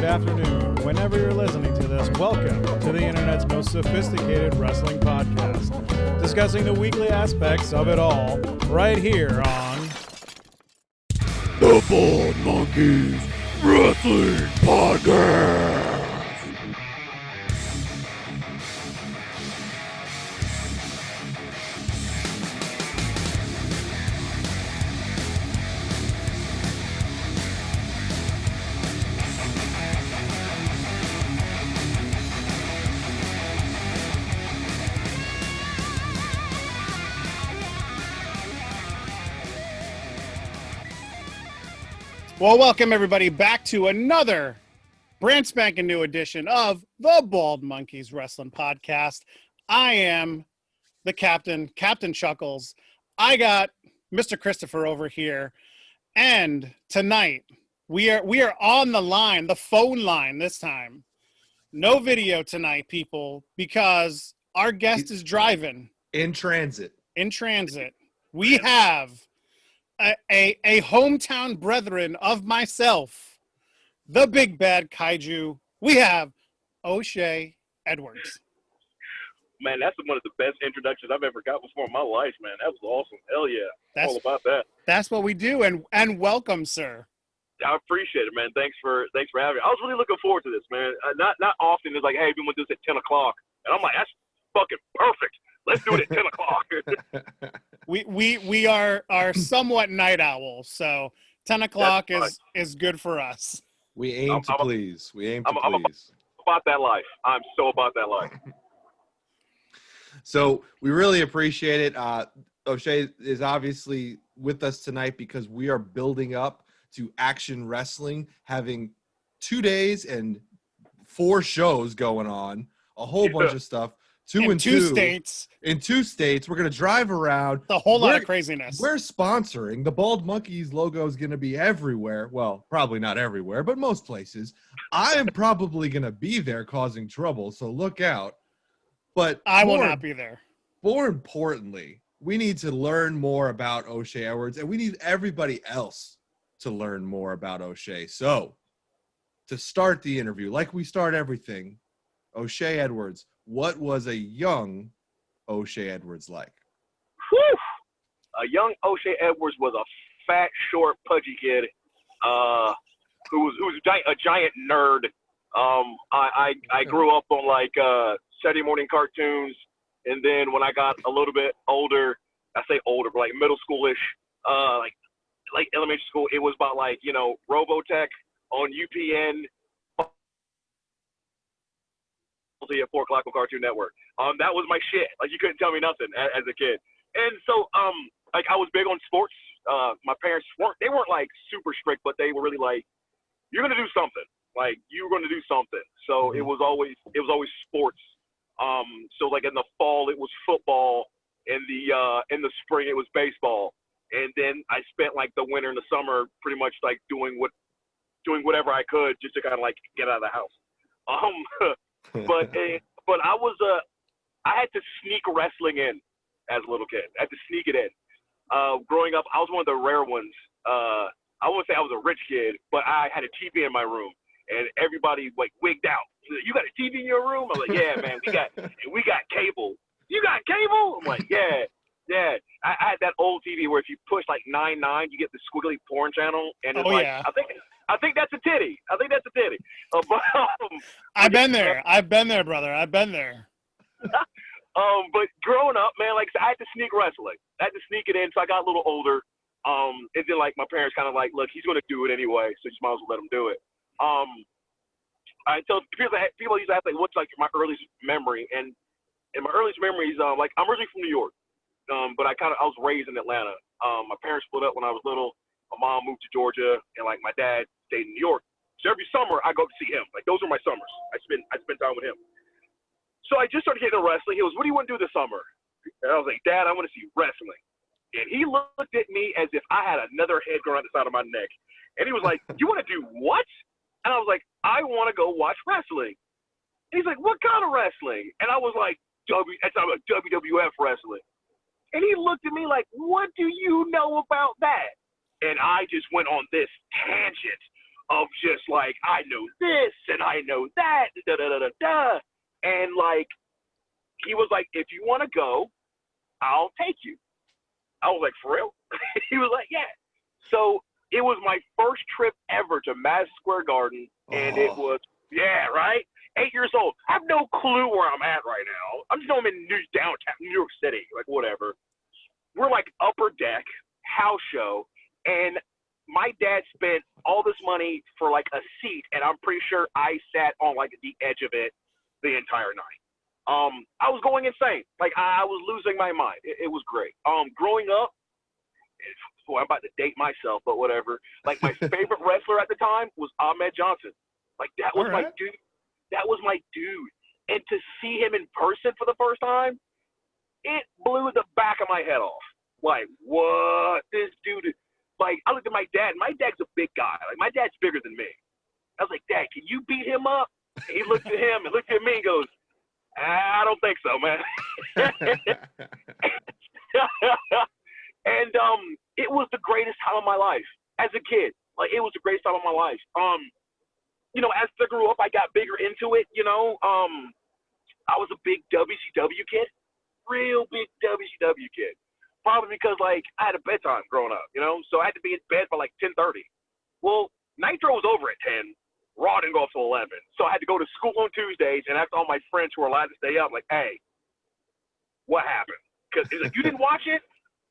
good afternoon. Whenever you're listening to this, welcome to the internet's most sophisticated wrestling podcast, discussing the weekly aspects of it all, right here on The Bald Monkeys Wrestling Podcast. Well, welcome everybody back to another brand spanking new edition of the Bald Monkeys Wrestling Podcast. I am the captain, Captain Chuckles. I got Mr. Christopher over here, and tonight we are on the line, the phone line this time. No video tonight, people, because our guest is driving in transit. We have a hometown brethren of myself, the Big Bad Kaiju. We have O'Shea Edwards. Man, that's one of the best introductions I've ever got before in my life, man. That was awesome. Hell yeah. All about that. That's what we do, and welcome, sir. I appreciate it, man. Thanks for having me. I was really looking forward to this, man. Not often it's like, hey, we want to do this at 10 o'clock. And I'm like, that's fucking perfect. Let's do it at 10 o'clock. We are somewhat night owls, so 10 o'clock is good for us. We aim to please. I'm about that life. I'm so about that life. So we really appreciate it. O'Shea is obviously with us tonight because we are building up to Action Wrestling, having 2 days and 4 shows going on, a whole bunch of stuff. In two states. We're going to drive around. A whole lot of craziness. We're sponsoring. The Bald Monkeys logo is going to be everywhere. Well, probably not everywhere, but most places. I am probably going to be there causing trouble, so look out. But I will not be there. More importantly, we need to learn more about O'Shea Edwards, and we need everybody else to learn more about O'Shea. So, to start the interview, like we start everything, O'Shea Edwards, what was a young O'Shea Edwards like? Whew. A young O'Shea Edwards was a fat, short, pudgy kid who was a giant nerd. I grew up on like Saturday morning cartoons, and then when I got a little bit older, I say older, but like middle schoolish, like elementary school, it was about like, Robotech on UPN. At 4 o'clock on Cartoon Network. That was my shit. Like, you couldn't tell me nothing as a kid. And so, like, I was big on sports. My parents weren't like super strict, but they were really like, you're gonna do something. Like, you were gonna do something. So it was always sports. So like in the fall it was football, in the spring it was baseball, and then I spent like the winter and the summer pretty much like doing whatever I could just to kind of like get out of the house. But I had to sneak wrestling in as a little kid. I had to sneak it in. Growing up, I was one of the rare ones. I wouldn't say I was a rich kid, but I had a TV in my room, and everybody like wigged out. You got a TV in your room? I'm like, yeah, man, we got cable. You got cable? I'm like, yeah. I had that old TV where if you push like 9-9, you get the squiggly porn channel, and it's yeah. I think that's a titty. I've been there, brother. I've been there. But growing up, man, like I had to sneak wrestling. I had to sneak it in, so I got a little older. And then like my parents kind of like, look, he's gonna do it anyway, so you might as well let him do it. I tell people used to ask like, what's like my earliest memory, and my earliest memories, like I'm originally from New York, but I was raised in Atlanta. My parents split up when I was little. My mom moved to Georgia, and like my dad stayed in New York. So every summer I go to see him. Like those are my summers. I spend time with him. So I just started getting into wrestling. He goes, "What do you want to do this summer?" And I was like, "Dad, I want to see wrestling." And he looked at me as if I had another head growing out the side of my neck. And he was like, "You want to do what?" And I was like, "I want to go watch wrestling." And he's like, "What kind of wrestling?" And I was like, WWF wrestling. And he looked at me like, "What do you know about that?" And I just went on this tangent of just like, I know this and I know that, da da da da da. And like, he was like, if you want to go, I'll take you. I was like, for real? He was like, yeah. So it was my first trip ever to Madison Square Garden, and it was, yeah, right? 8 years old. I have no clue where I'm at right now. I'm just know I'm in downtown New York City, like whatever. We're like upper deck, house show, and my dad spent all this money for like a seat, and I'm pretty sure I sat on like the edge of it the entire night. I was going insane. Like I was losing my mind. It was great. Growing up, boy, I'm about to date myself, but whatever. Like my favorite wrestler at the time was Ahmed Johnson. Like that was my dude. That was my dude. And to see him in person for the first time, it blew the back of my head off. Like, what? This dude is, like, I looked at my dad. My dad's a big guy. Like, my dad's bigger than me. I was like, Dad, can you beat him up? And he looked at him and looked at me and goes, I don't think so, man. And it was the greatest time of my life as a kid. Like, it was the greatest time of my life. You know, as I grew up, I got bigger into it, you know. I was a big WCW kid, real big WCW kid. Probably because, like, I had a bedtime growing up, you know, so I had to be in bed by, like, 10:30. Well, Nitro was over at 10. Raw didn't go up till 11. So I had to go to school on Tuesdays and ask all my friends who were allowed to stay up, like, hey, what happened? Because he's like, you didn't watch it?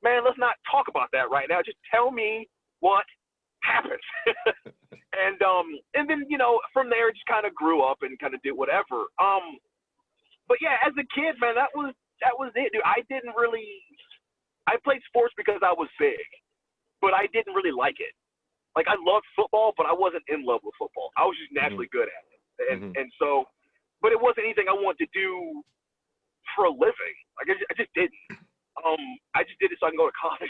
Man, let's not talk about that right now. Just tell me what happened. And then, you know, from there, just kind of grew up and kind of did whatever. But, yeah, as a kid, man, that was it, dude. I played sports because I was big, but I didn't really like it. Like, I loved football, but I wasn't in love with football. I was just naturally good at it. And so, but it wasn't anything I wanted to do for a living. Like, I just didn't. I just did it so I can go to college.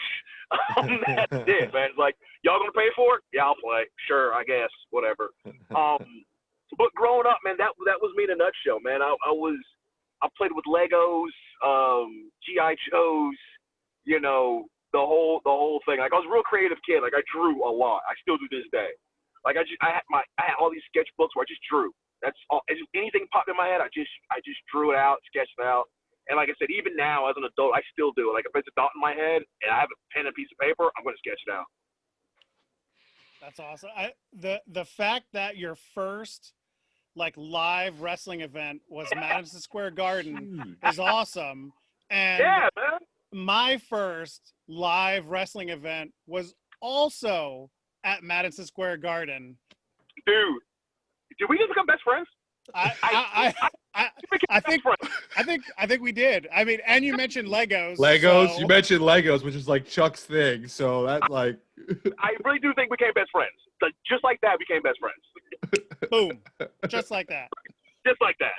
That's it, man. It's like, y'all gonna pay for it? Yeah, I'll play. Sure, I guess, whatever. But growing up, man, that was me in a nutshell, man. I played with Legos, GI Joes, you know, the whole thing. Like, I was a real creative kid. Like, I drew a lot. I still do to this day. Like, I had all these sketchbooks where I just drew. That's all. Anything popped in my head, I just drew it out, sketched it out. And like I said, even now as an adult, I still do it. Like, if it's a dot in my head and I have a pen and a piece of paper, I'm going to sketch it out. That's awesome. The fact that your first like live wrestling event was Madison Square Garden is awesome. And yeah, man. My first live wrestling event was also at Madison Square Garden. Dude, did we just become best friends? I think we did. I mean, and you mentioned Legos. Legos. So. You mentioned Legos, which is like Chuck's thing. So that's like. I really do think we became best friends. Like, just like that, we became best friends. Boom. Just like that. Just like that.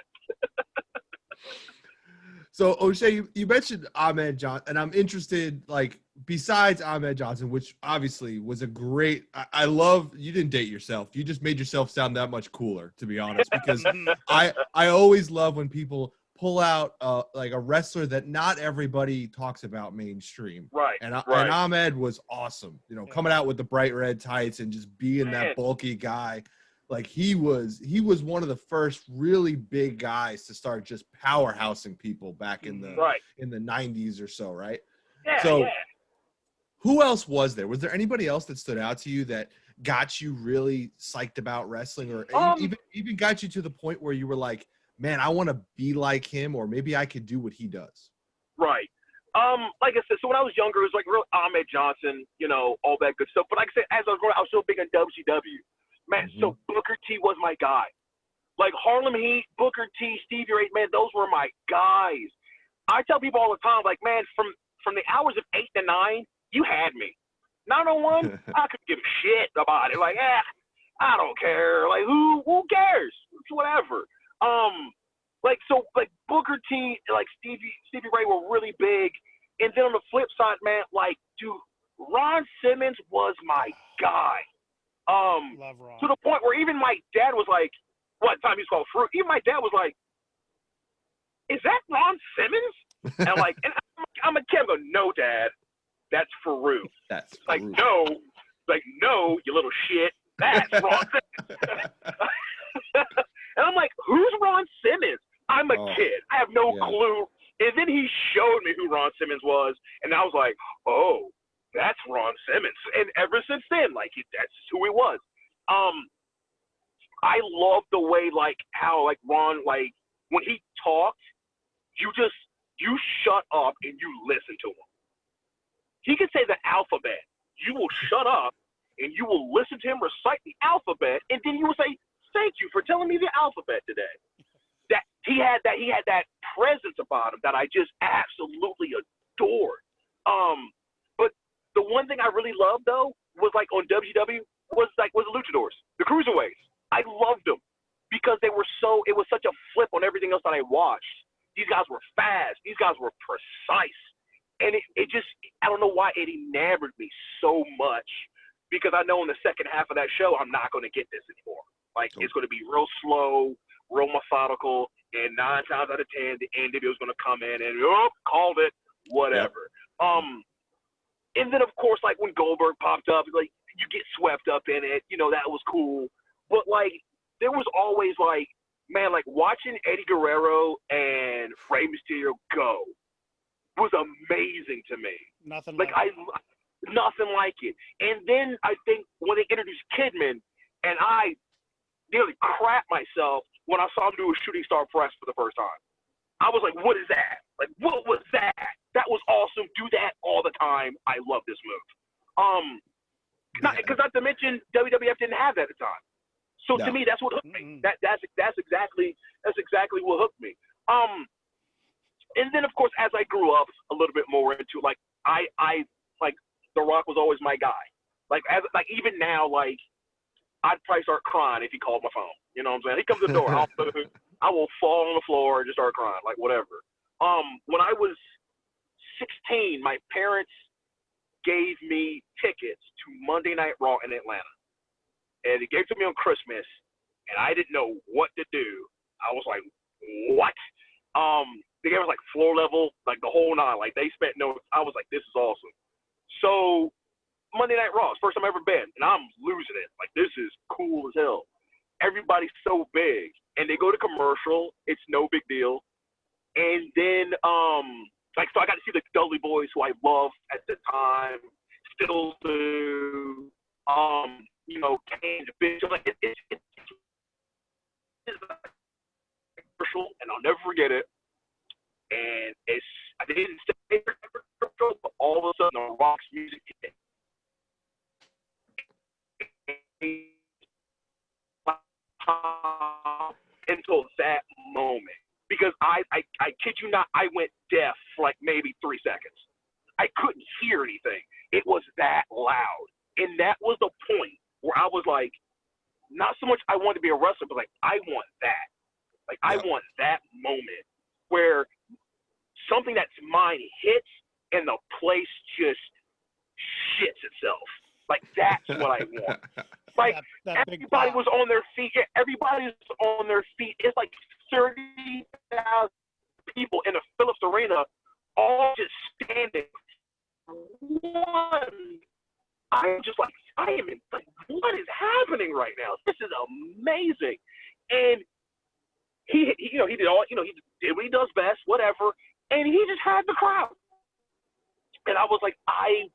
So, O'Shea, you mentioned Ahmed Johnson, and I'm interested, like, besides Ahmed Johnson, which obviously was a great – I love – you didn't date yourself. You just made yourself sound that much cooler, to be honest, because I always love when people pull out, like, a wrestler that not everybody talks about mainstream. Right, And Ahmed was awesome, you know, coming out with the bright red tights and just being that bulky guy. Like, he was one of the first really big guys to start just powerhousing people back in the 90s or so, right? Yeah. So who else was there? Was there anybody else that stood out to you that got you really psyched about wrestling, or even got you to the point where you were like, man, I want to be like him, or maybe I could do what he does? Right. Like I said, so when I was younger, it was like real Ahmed Johnson, you know, all that good stuff. But like I said, as I was growing up, I was so big on WCW. Man, so Booker T was my guy. Like Harlem Heat, Booker T, Stevie Ray, man, those were my guys. I tell people all the time, like, man, from the hours of 8 to 9, you had me. 901, I couldn't give a shit about it. Like, I don't care. Like, who cares? It's whatever. Like Booker T, like Stevie Ray were really big. And then on the flip side, man, like, dude, Ron Simmons was my guy. Love Ron. To the point where even my dad was like, what time he's called Fruit? Even my dad was like, is that Ron Simmons? And like, and I'm a kid. I go, no, Dad, that's Farouk. That's like, Farouk. no, you little shit. That That's Ron Simmons. And I'm like, who's Ron Simmons? I'm a kid. I have no clue. And then he showed me who Ron Simmons was, and I was like, oh, that's Ron Simmons. And ever since then, like, that's who he was. I love the way, like, how, like, Ron, like, when he talked, you shut up and you listen to him. He could say the alphabet. You will shut up and you will listen to him recite the alphabet, and then you will say, thank you for telling me the alphabet today. That he had that presence about him that I just absolutely adored. But the one thing I really loved though was like on WW was the luchadors, the cruiserweights. I loved them because it was such a flip on everything else that I watched. These guys were fast. These guys were precise. And it just, I don't know why it enamored me so much, because I know in the second half of that show, I'm not going to get this anymore. Like, it's going to be real slow, real methodical, and 9 times out of 10, the NWO is going to come in and, called it, whatever. Yep. And then, of course, like, when Goldberg popped up, like, you get swept up in it. You know, that was cool. But, like, there was always, like, man, like, watching Eddie Guerrero and Rey Mysterio go was amazing to me. Nothing like nothing like it. And then I think when they introduced Kidman, and I nearly crap myself when I saw him do a shooting star press for the first time. I was like, what is that? Like, what was that? That was awesome. Do that all the time. I love this move. Because not to mention WWF didn't have that at the time. So to me, that's what hooked me. That's exactly what hooked me. And then of course, as I grew up a little bit more into like, I like The Rock was always my guy. Like even now, like I'd probably start crying if he called my phone. You know what I'm saying? He comes to the door, I will fall on the floor and just start crying, like whatever. When I was 16, my parents gave me tickets to Monday Night Raw in Atlanta. And they gave it to me on Christmas, and I didn't know what to do. I was like, what? They gave us like floor level, like the whole nine. Like they spent no, I was like, this is awesome. So Monday Night Raw, it's the first time I've ever been, and I'm losing it. Like, this is cool as hell. Everybody's so big, and they go to commercial. It's no big deal. And then, so I got to see the Dudley Boys, who I loved at the time, still do. You know, Kane, the Bishop, like it's a commercial, and I'll never forget it. And I didn't stay there for commercial, but all of a sudden, the Rock's music hit. Until that moment, because I kid you not, I went deaf for like maybe 3 seconds. I couldn't hear anything. It was that loud, and that was the point where I was like, not so much I wanted to be a wrestler, but like I want that. Like I want that moment where something that's mine hits and the place just shits itself. Like that's what I want. Like everybody was on their feet. Yeah, everybody's on their feet. It's like 30,000 people in a Phillips Arena, all just standing. I'm just like, I am in, like, what is happening right now? This is amazing. And he did all, he did what he does best, whatever. And he just had the crowd. And I was like, I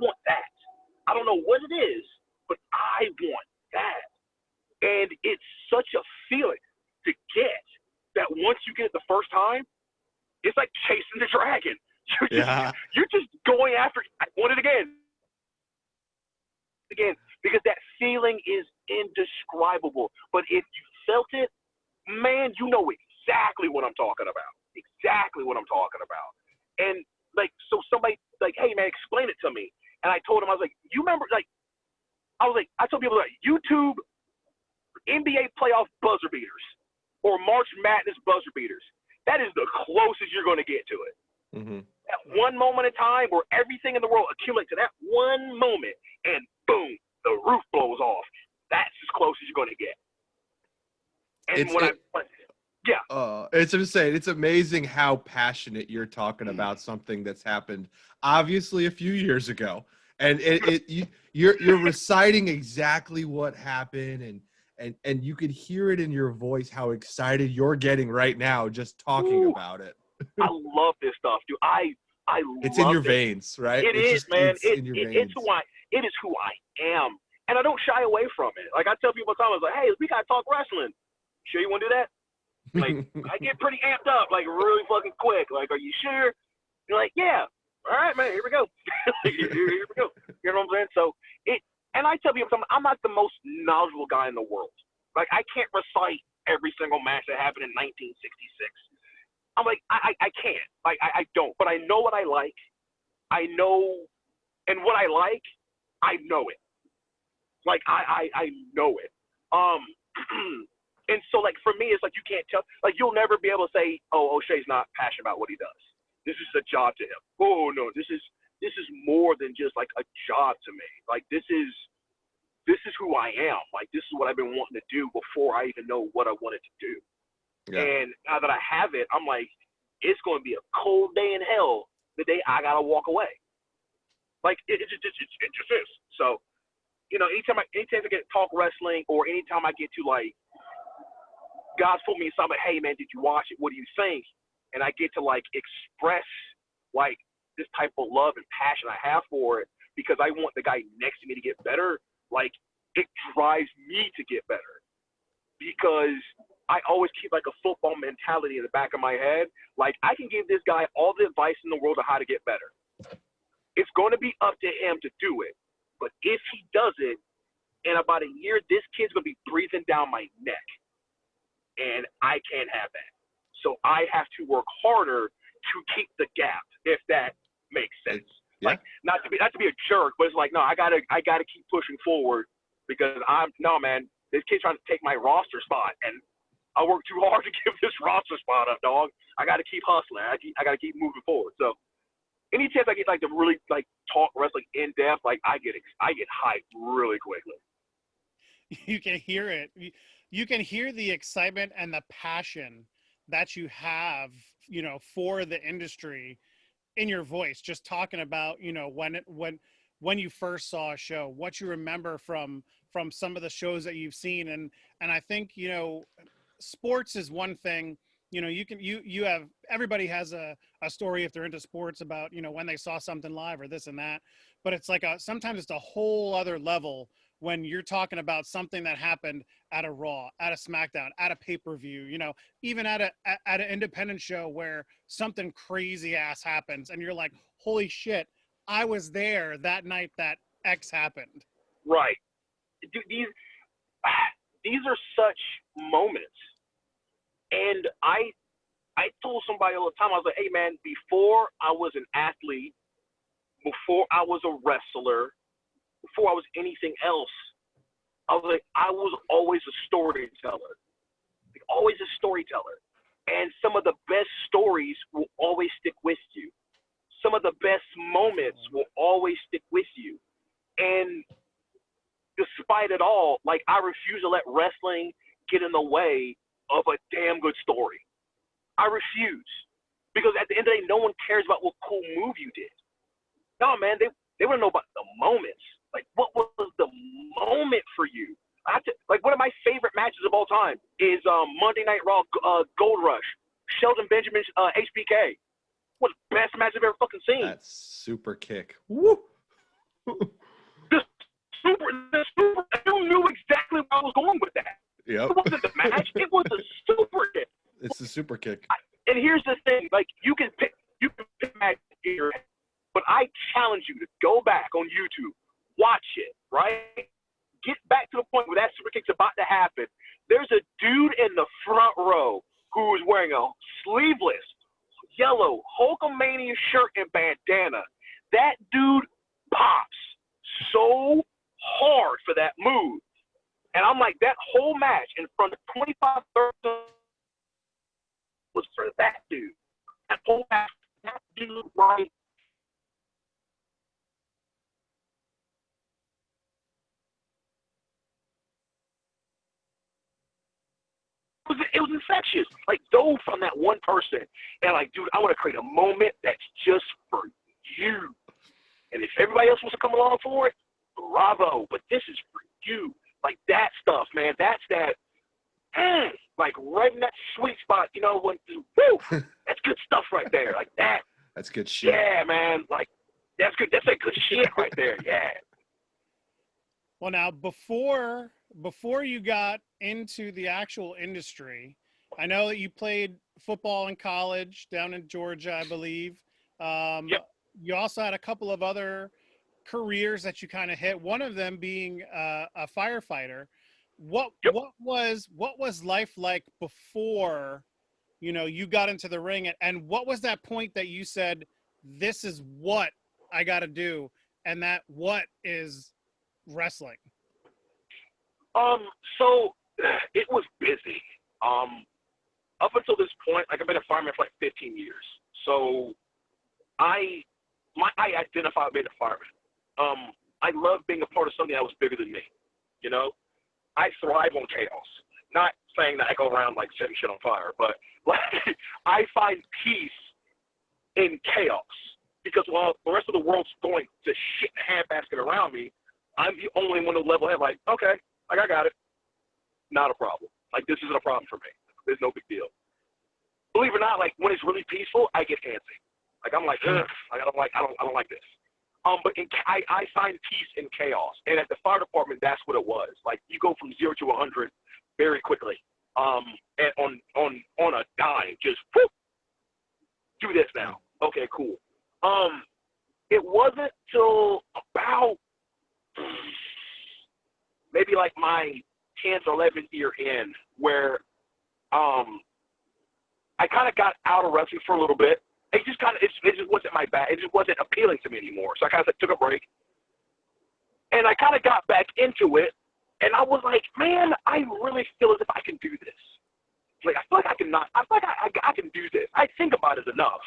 want that. I don't know what it is, but I want that. And it's such a feeling to get that once you get it the first time, it's like chasing the dragon. You're just going after it. I want it again, because that feeling is indescribable. But if you felt it, man, you know exactly what I'm talking about. Exactly what I'm talking about. And like, so somebody like, hey man, explain it to me. And I told him, I was like, you remember, like, I told people, like, YouTube NBA playoff buzzer beaters or March Madness buzzer beaters. That is the closest you're going to get to it. Mm-hmm. At one moment in time where everything in the world accumulates to that one moment, and boom, the roof blows off. That's as close as you're going to get. And it's insane. It's amazing how passionate you're talking about something that's happened obviously a few years ago. And you're reciting exactly what happened, and you could hear it in your voice how excited you're getting right now just talking about it. I love this stuff, dude. I It's love in your it. veins, right? It It's is, just, man. it's in your veins. It is who I am, and I don't shy away from it. Like I tell people all the time, I was like, "Hey, we gotta talk wrestling. Sure you want to do that?" Like I get pretty amped up, like really fucking quick. Like, are you sure? You're like, "Yeah, all right, man. Here we go. here we go." You know what I'm saying? So and I tell people something. I'm not the most knowledgeable guy in the world. Like I can't recite every single match that happened in 1966. I'm like, I can't. Like I don't. But I know what I like. I know, and what I like, I know it. Like I know it. And so like for me, it's like you can't tell. Like you'll never be able to say, "Oh, O'Shea's not passionate about what he does. This is a job to him." Oh no, this is more than just like a job to me. Like this is who I am. Like this is what I've been wanting to do before I even know what I wanted to do. Yeah. And now that I have it, I'm like, it's going to be a cold day in hell the day I gotta walk away. Like it just is. So, you know, anytime I get to talk wrestling, or anytime I get to like, God's put me in something, hey man, did you watch it? What do you think? And I get to like express like this type of love and passion I have for it because I want the guy next to me to get better. Like it drives me to get better because I always keep like a football mentality in the back of my head. Like I can give this guy all the advice in the world on how to get better. It's going to be up to him to do it. But if he does it, in about a year, this kid's going to be breathing down my neck. And I can't have that. So I have to work harder to keep the gap, if that makes sense. Yeah. Like not to be a jerk, but it's like, no, I gotta keep pushing forward because man, this kid's trying to take my roster spot, and I work too hard to give this roster spot up, dog. I got to keep hustling. I got to keep moving forward. So any chance I get like to really like talk wrestling in depth, like I get hyped really quickly. You can hear it. You can hear the excitement and the passion that you have, you know, for the industry in your voice, just talking about, you know, when you first saw a show, what you remember from some of the shows that you've seen. And I think, you know, sports is one thing, you know, you have, everybody has a story if they're into sports about, you know, when they saw something live or this and that, but it's like sometimes it's a whole other level when you're talking about something that happened at a Raw, at a SmackDown, at a pay-per-view, you know, even at an independent show where something crazy ass happens and you're like, holy shit, I was there that night that X happened. Right. These are such moments. And I told somebody all the time, I was like, hey man, before I was an athlete, before I was a wrestler, before I was anything else, I was like, I was always a storyteller. Like, always a storyteller. And some of the best stories will always stick with you. Some of the best moments will always stick with you. And despite it all, like I refuse to let wrestling get in the way of a damn good story. I refuse. Because at the end of the day, no one cares about what cool move you did. No, man, they want to know about the moments. Like, what was the moment for you? Like, one of my favorite matches of all time is Monday Night Raw Gold Rush. Shelton Benjamin's HBK. What the best match I've ever fucking seen. That super kick. Woo! The super, you knew exactly where I was going with that. Yep. It wasn't the match. It was a super kick. It's the super kick. And here's the thing. Like, you can pick match in your head. But I challenge you to go back on YouTube, watch it, right? Get back to the point where that super kick's about to happen. There's a dude in the front row who is wearing a sleeveless, yellow Hulkamania shirt and bandana. That dude pops so hard for that move. And I'm like, that whole match in front of 25,000 was for that dude. That whole match, that dude right. It was infectious. Like, dove from that one person. And like, dude, I want to create a moment that's just for you. And if everybody else wants to come along for it, bravo. But this is for you. Like that stuff, man. That's that. Like right in that sweet spot, you know, when woo, that's good stuff right there. Like that. That's good shit. Yeah, man. Like that's good. That's that good shit right there. Yeah. Well, now before you got into the actual industry, I know that you played football in college down in Georgia, I believe. Yep. You also had a couple of other careers that you kind of hit. One of them being a firefighter. What was life like before, you know, you got into the ring, and what was that point that you said, this is what I got to do, and that what is wrestling? So it was busy. Up until this point, like I've been a fireman for like 15 years. So I identify being a fireman. I love being a part of something that was bigger than me. You know, I thrive on chaos. Not saying that I go around like setting shit on fire, but like I find peace in chaos because while the rest of the world's going to shit in a handbasket around me, I'm the only one to level head. Like, okay, like I got it. Not a problem. Like this isn't a problem for me. There's no big deal. Believe it or not, like when it's really peaceful, I get antsy. Like I'm like, ugh, I don't like this. But I find peace in chaos, and at the fire department, that's what it was. Like you go from 0 to 100 very quickly, and on a dime, just whoop, do this now. Okay, cool. It wasn't till about maybe like my 10th or 11th year in where I kind of got out of wrestling for a little bit. It just wasn't my bag. It just wasn't appealing to me anymore. So I kind of took a break, and I kind of got back into it. And I was like, man, I really feel as if I can do this. Like I feel like I can do this. I think about it enough.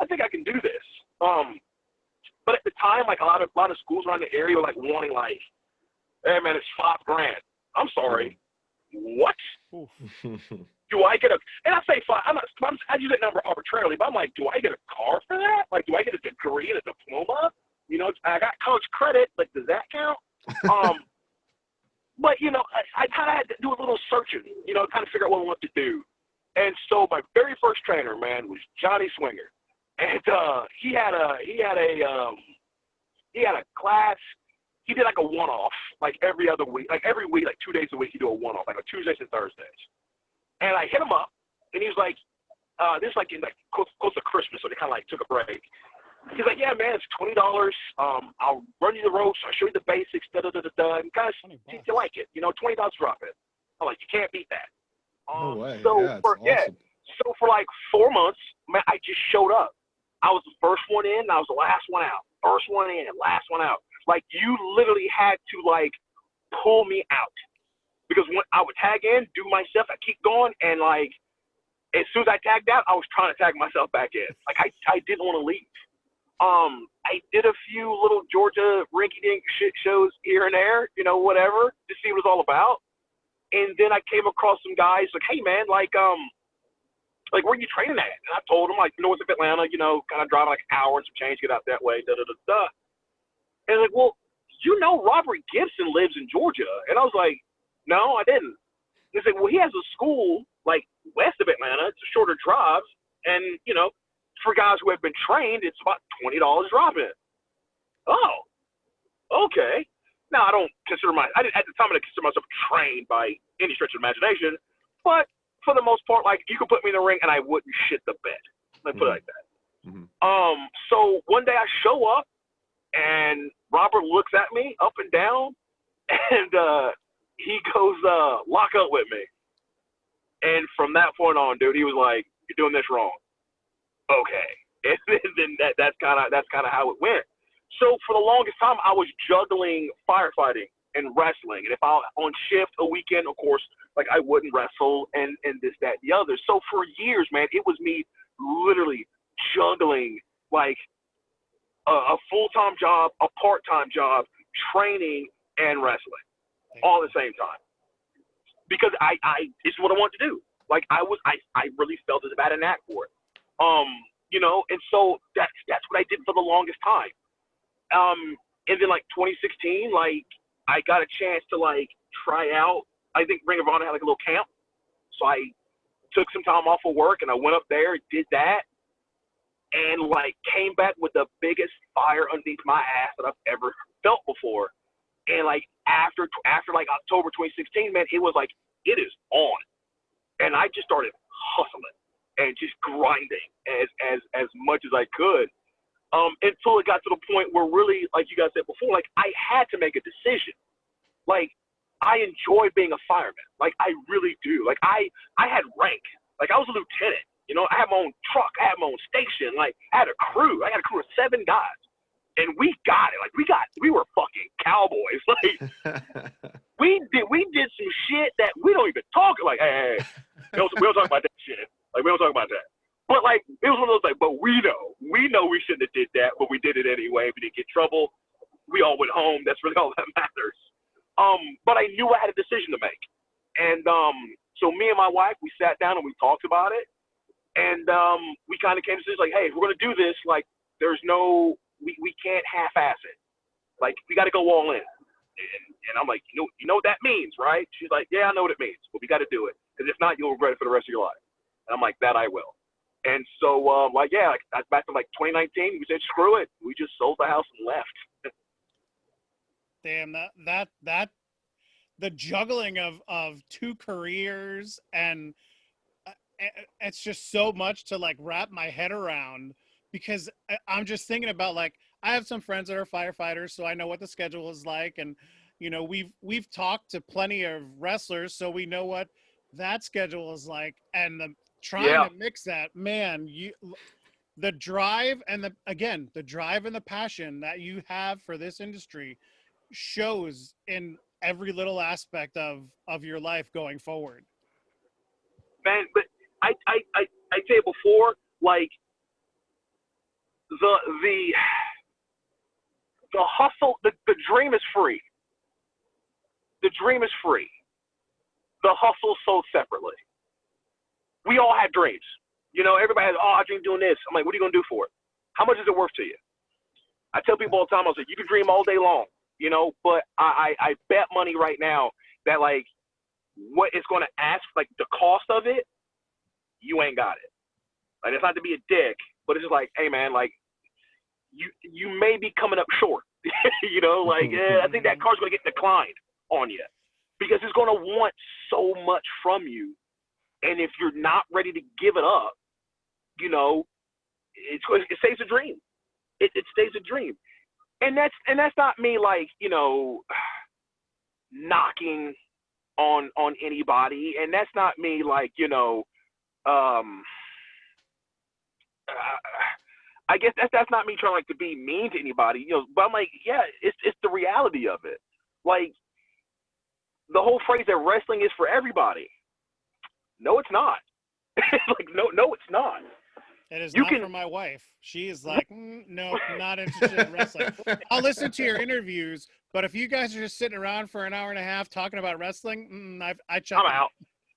I think I can do this. But at the time, like a lot of schools around the area were like wanting like, hey man, it's $5,000. I'm sorry, what? Do I get and I say five, I use that number arbitrarily, but I'm like, do I get a car for that? Like, do I get a degree and a diploma? You know, I got college credit, like, does that count? But, you know, I kind of had to do a little searching, you know, kind of figure out what I wanted to do. And so my very first trainer, man, was Johnny Swinger. And he had a class. He did like a one-off, like every other week, like every week, like 2 days a week, he'd do a one-off, like on Tuesdays and Thursdays. And I hit him up, and he was like, this is like in like close to Christmas, so they kind of like took a break. He's like, yeah, man, it's $20. I'll run you the ropes, I'll show you the basics, da-da-da-da-da, and kind of see if you like it. You know, $20 drop it. I'm like, you can't beat that. No way. So yeah, awesome. So for like 4 months, man, I just showed up. I was the first one in, and I was the last one out. First one in, last one out. Like, you literally had to, like, pull me out. Because when I would tag in, do my stuff, I keep going, and, like, as soon as I tagged out, I was trying to tag myself back in. Like, I didn't want to leave. I did a few little Georgia rinky-dink shit shows here and there, you know, whatever, to see what it was all about. And then I came across some guys, like, hey, man, like, where are you training at? And I told them, like, north of Atlanta, you know, kind of driving like an hour and some change, get out that way, da-da-da-da. And like, well, you know Robert Gibson lives in Georgia. And I was like, no, I didn't. And he's like, well, he has a school, like, west of Atlanta. It's a shorter drive. And, you know, for guys who have been trained, it's about $20 drop-in. Oh, okay. Now, at the time, I didn't consider myself trained by any stretch of imagination. But for the most part, like, you could put me in the ring and I wouldn't shit the bed. Let me put it like that. Mm-hmm. So one day I show up, and Robert looks at me up and down, and he goes, lock up with me. And from that point on, dude, he was like, you're doing this wrong. Okay. And then that's kind of how it went. So for the longest time, I was juggling firefighting and wrestling. And if I was on shift a weekend, of course, like I wouldn't wrestle and this, that, and the other. So for years, man, it was me literally juggling like a full-time job, a part-time job, training, and wrestling all at the same time. Because it's what I wanted to do. Like I really felt as if I had a knack for it. You know, and so that's what I did for the longest time. And then like 2016, like I got a chance to like try out. I think Ring of Honor had like a little camp, so I took some time off of work and I went up there, did that, and like came back with the biggest fire underneath my ass that I've ever felt before. And like after like October 2016, man, it was like it is on, and I just started hustling and just grinding as much as I could, until it got to the point where really, like you guys said before, like I had to make a decision. Like I enjoy being a fireman, like I really do. Like I had rank, like I was a lieutenant. You know, I had my own truck, I had my own station, like I had a crew. I had a crew of 7 guys. And we got it. Like we were fucking cowboys. Like we did some shit that we don't even talk. Like, hey, we don't talk about that shit. Like we don't talk about that. But like it was one of those like, but we know we shouldn't have did that, but we did it anyway. We didn't get in trouble. We all went home. That's really all that matters. But I knew I had a decision to make, and so me and my wife, we sat down and we talked about it, and we kind of came to this like, hey, if we're gonna do this, like, there's no. We can't half-ass it. Like, we got to go all in. And I'm like, you know what that means, right? She's like, yeah, I know what it means, but we got to do it. Because if not, you'll regret it for the rest of your life. And I'm like, that I will. And so, like, yeah, back to like 2019, we said, screw it. We just sold the house and left. Damn, that the juggling of 2 careers, and it's just so much to like wrap my head around. Because I'm just thinking about, like, I have some friends that are firefighters, so I know what the schedule is like. And, you know, we've talked to plenty of wrestlers, so we know what that schedule is like. And trying to mix that, man, the drive and the drive and the passion that you have for this industry shows in every little aspect of your life going forward. Man, but I say it before, like, the hustle, the dream is free. The dream is free. The hustle sold separately. We all have dreams. You know, everybody has, I dream doing this. I'm like, what are you going to do for it? How much is it worth to you? I tell people all the time, I was like, you can dream all day long, you know, but I bet money right now that, like, what it's going to ask, like, the cost of it, you ain't got it. Like, it's not to be a dick, but it's just like, hey, man, like, you may be coming up short. You know, like, I think that car's going to get declined on you because it's going to want so much from you. And if you're not ready to give it up, you know, it stays a dream. It stays a dream. And that's not me, like, you know, knocking on anybody. And that's not me, like, you know, I guess that's not me trying, like, to be mean to anybody, you know, but I'm like, yeah, it's the reality of it. Like, the whole phrase that wrestling is for everybody. No, it's not. Like, no, it's not. It is not for my wife. She is like, no, not interested in wrestling. I'll listen to your interviews, but if you guys are just sitting around for an hour and a half talking about wrestling, I'm out.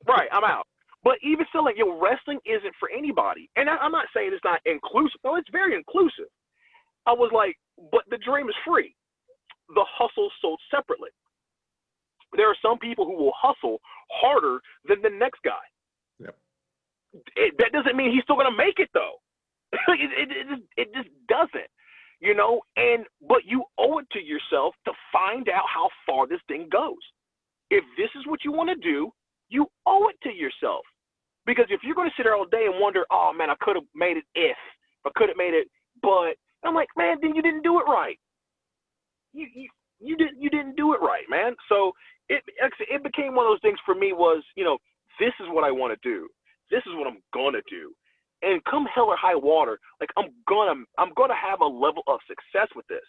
Right, I'm out. But even still, like, wrestling isn't for anybody. And I'm not saying it's not inclusive. No, it's very inclusive. I was like, but the dream is free. The hustle sold separately. There are some people who will hustle harder than the next guy. Yep. That doesn't mean he's still going to make it, though. It just doesn't, you know? But you owe it to yourself to find out how far this thing goes. If this is what you want to do, you owe it to yourself. Because if you're going to sit there all day and wonder, oh, man, I could have made it if. I could have made it, but. I'm like, man, then you didn't do it right. You didn't do it right, man. So it became one of those things for me was, you know, this is what I want to do. This is what I'm going to do. And come hell or high water, like, I'm gonna have a level of success with this.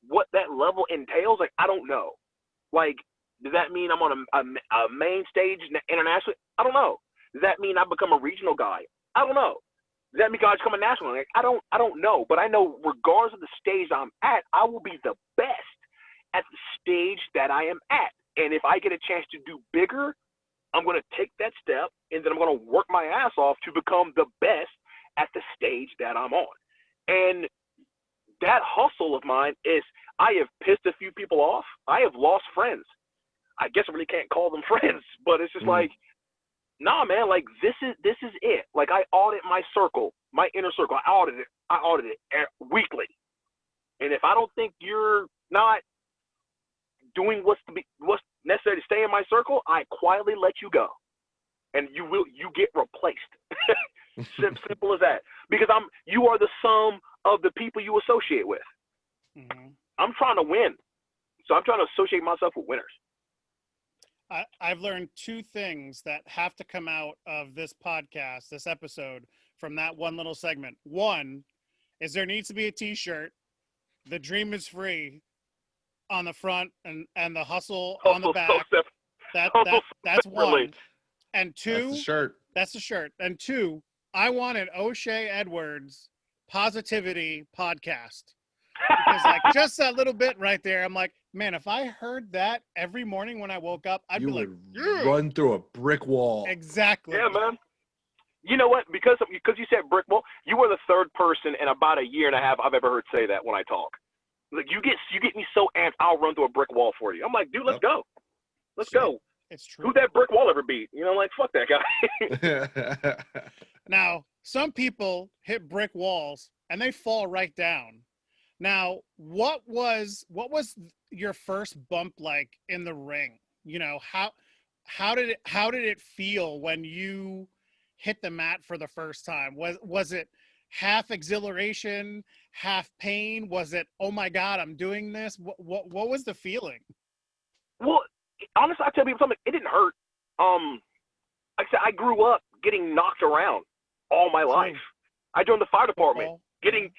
What that level entails, like, I don't know. Like, does that mean I'm on a main stage internationally? I don't know. Does that mean I become a regional guy? I don't know. Does that mean I become a national? Like, I don't know. But I know regardless of the stage I'm at, I will be the best at the stage that I am at. And if I get a chance to do bigger, I'm going to take that step, and then I'm going to work my ass off to become the best at the stage that I'm on. And that hustle of mine is I have pissed a few people off. I have lost friends. I guess I really can't call them friends, but it's just like, nah, man, like this is it. Like I audit my circle, my inner circle. I audit it weekly. And if I don't think you're not doing what's necessary to stay in my circle, I quietly let you go. And you get replaced. Simple as that. Because you are the sum of the people you associate with. Mm-hmm. I'm trying to win. So I'm trying to associate myself with winners. I've learned two things that have to come out of this podcast, this episode, from that one little segment. One is there needs to be a t-shirt. The dream is free on the front and the hustle on the back. That's one. And two, that's the shirt. That's the shirt. And two, I wanted O'Shea Edwards Positivity Podcast. Because like just that little bit right there, I'm like, man, if I heard that every morning when I woke up, I'd be like, run through a brick wall. Exactly. Yeah, man. You know what? Because you said brick wall, you were the third person in about a year and a half I've ever heard say that when I talk. Like you get me so amped, I'll run through a brick wall for you. I'm like, dude, let's go. Let's go. It's true. Who that brick wall ever beat? You know, like fuck that guy. Now, some people hit brick walls and they fall right down. Now, what was your first bump like in the ring? You know, how did it feel when you hit the mat for the first time? Was it half exhilaration, half pain? Was it, oh my God, I'm doing this? What was the feeling? Well, honestly, I tell people something. It didn't hurt. Like I said, I grew up getting knocked around all my life. I joined the fire department, getting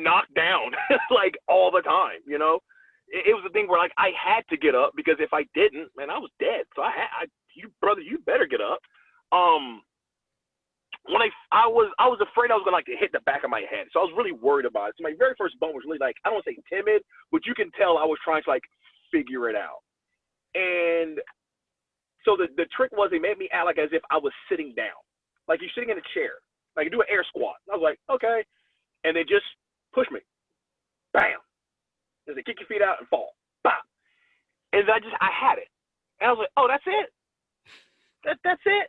knocked down like all the time. You know, it was a thing where like I had to get up because if I didn't, man, I was dead. So you better get up. When I was afraid I was gonna like to hit the back of my head, so I was really worried about it. So my very first bump was really like, I don't want to say timid, but you can tell I was trying to like figure it out. And so the trick was they made me act like as if I was sitting down, like you're sitting in a chair, like you do an air squat. I was like, okay, and they just pushed me, bam. They kick your feet out and fall, bam. And I had it, and I was like, oh, that's it, that's it.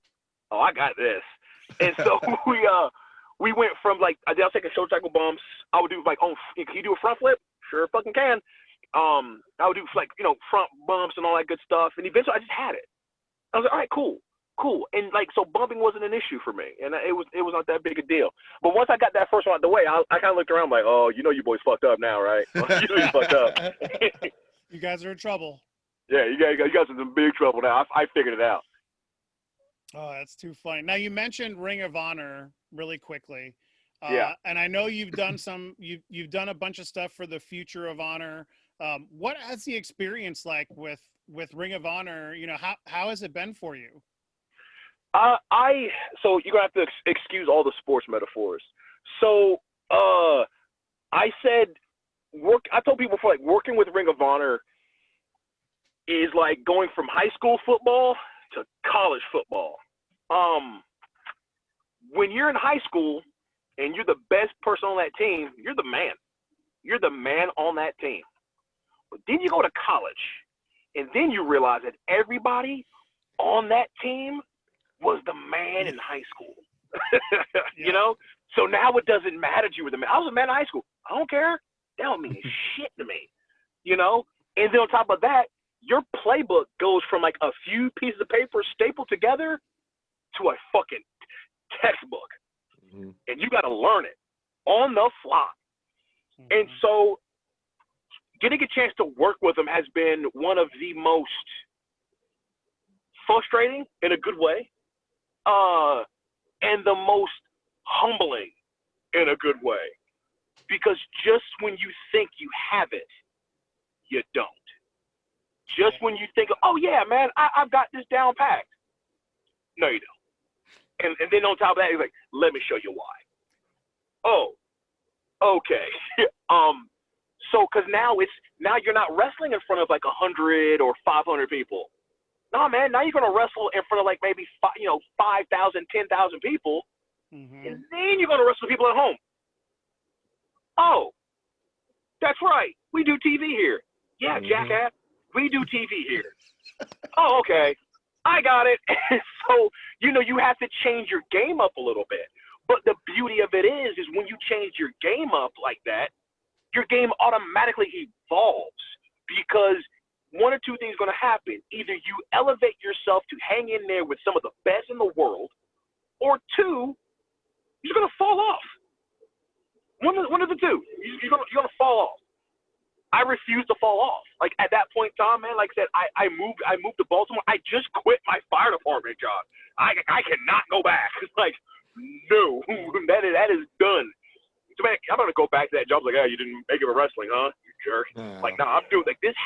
Oh, I got this. And so we went from like I was taking shoulder tackle bumps. I would do like, oh, can you do a front flip? Sure, fucking can. I would do like front bumps and all that good stuff. And eventually I just had it. I was like, all right, cool. And like so, bumping wasn't an issue for me, and it was not that big a deal. But once I got that first one out the way, I kind of looked around like, oh, you boys fucked up now, right? You know you fucked up. You guys are in trouble. Yeah, you guys are in some big trouble now. I figured it out. Oh, that's too funny. Now you mentioned Ring of Honor really quickly. Yeah. And I know you've done you've done a bunch of stuff for the Future of Honor. What has the experience like with Ring of Honor? You know, how has it been for you? So you're gonna have to excuse all the sports metaphors. So I said I told people before, like working with Ring of Honor is like going from high school football to college football. When you're in high school and you're the best person on that team, you're the man. You're the man on that team. But then you go to college, and then you realize that everybody on that team was the man in high school. You know? So now it doesn't matter to you were the man. I was a man in high school. I don't care. That don't mean shit to me. You know? And then on top of that, your playbook goes from like a few pieces of paper stapled together to a fucking textbook. Mm-hmm. And you got to learn it on the fly. Mm-hmm. And so getting a chance to work with them has been one of the most frustrating in a good way, and the most humbling in a good way. Because just when you think you have it, you don't. Just when you think, oh yeah, man, I've got this down packed. No, you don't. And then on top of that, he's like, let me show you why. Oh, okay. So, cause now you're not wrestling in front of like 100 or 500 people. No, man, now you're going to wrestle in front of like maybe 5,000, 10,000 people. Mm-hmm. And then you're going to wrestle people at home. Oh, that's right. We do TV here. Yeah, jackass. We do TV here. Oh, okay. I got it. So, you have to change your game up a little bit. But the beauty of it is when you change your game up like that, your game automatically evolves because one or two things are going to happen. Either you elevate yourself to hang in there with some of the best in the world, or two, you're going to fall off. One of the two. You're going to fall off. I refuse to fall off. Like at that point in time, man, like I said, I moved to Baltimore. I just quit my fire department job. I cannot go back. Like, no, that is done. So, man, I'm gonna go back to that job. Like, you didn't make it for wrestling, huh? You jerk. Like, no, I'm doing like this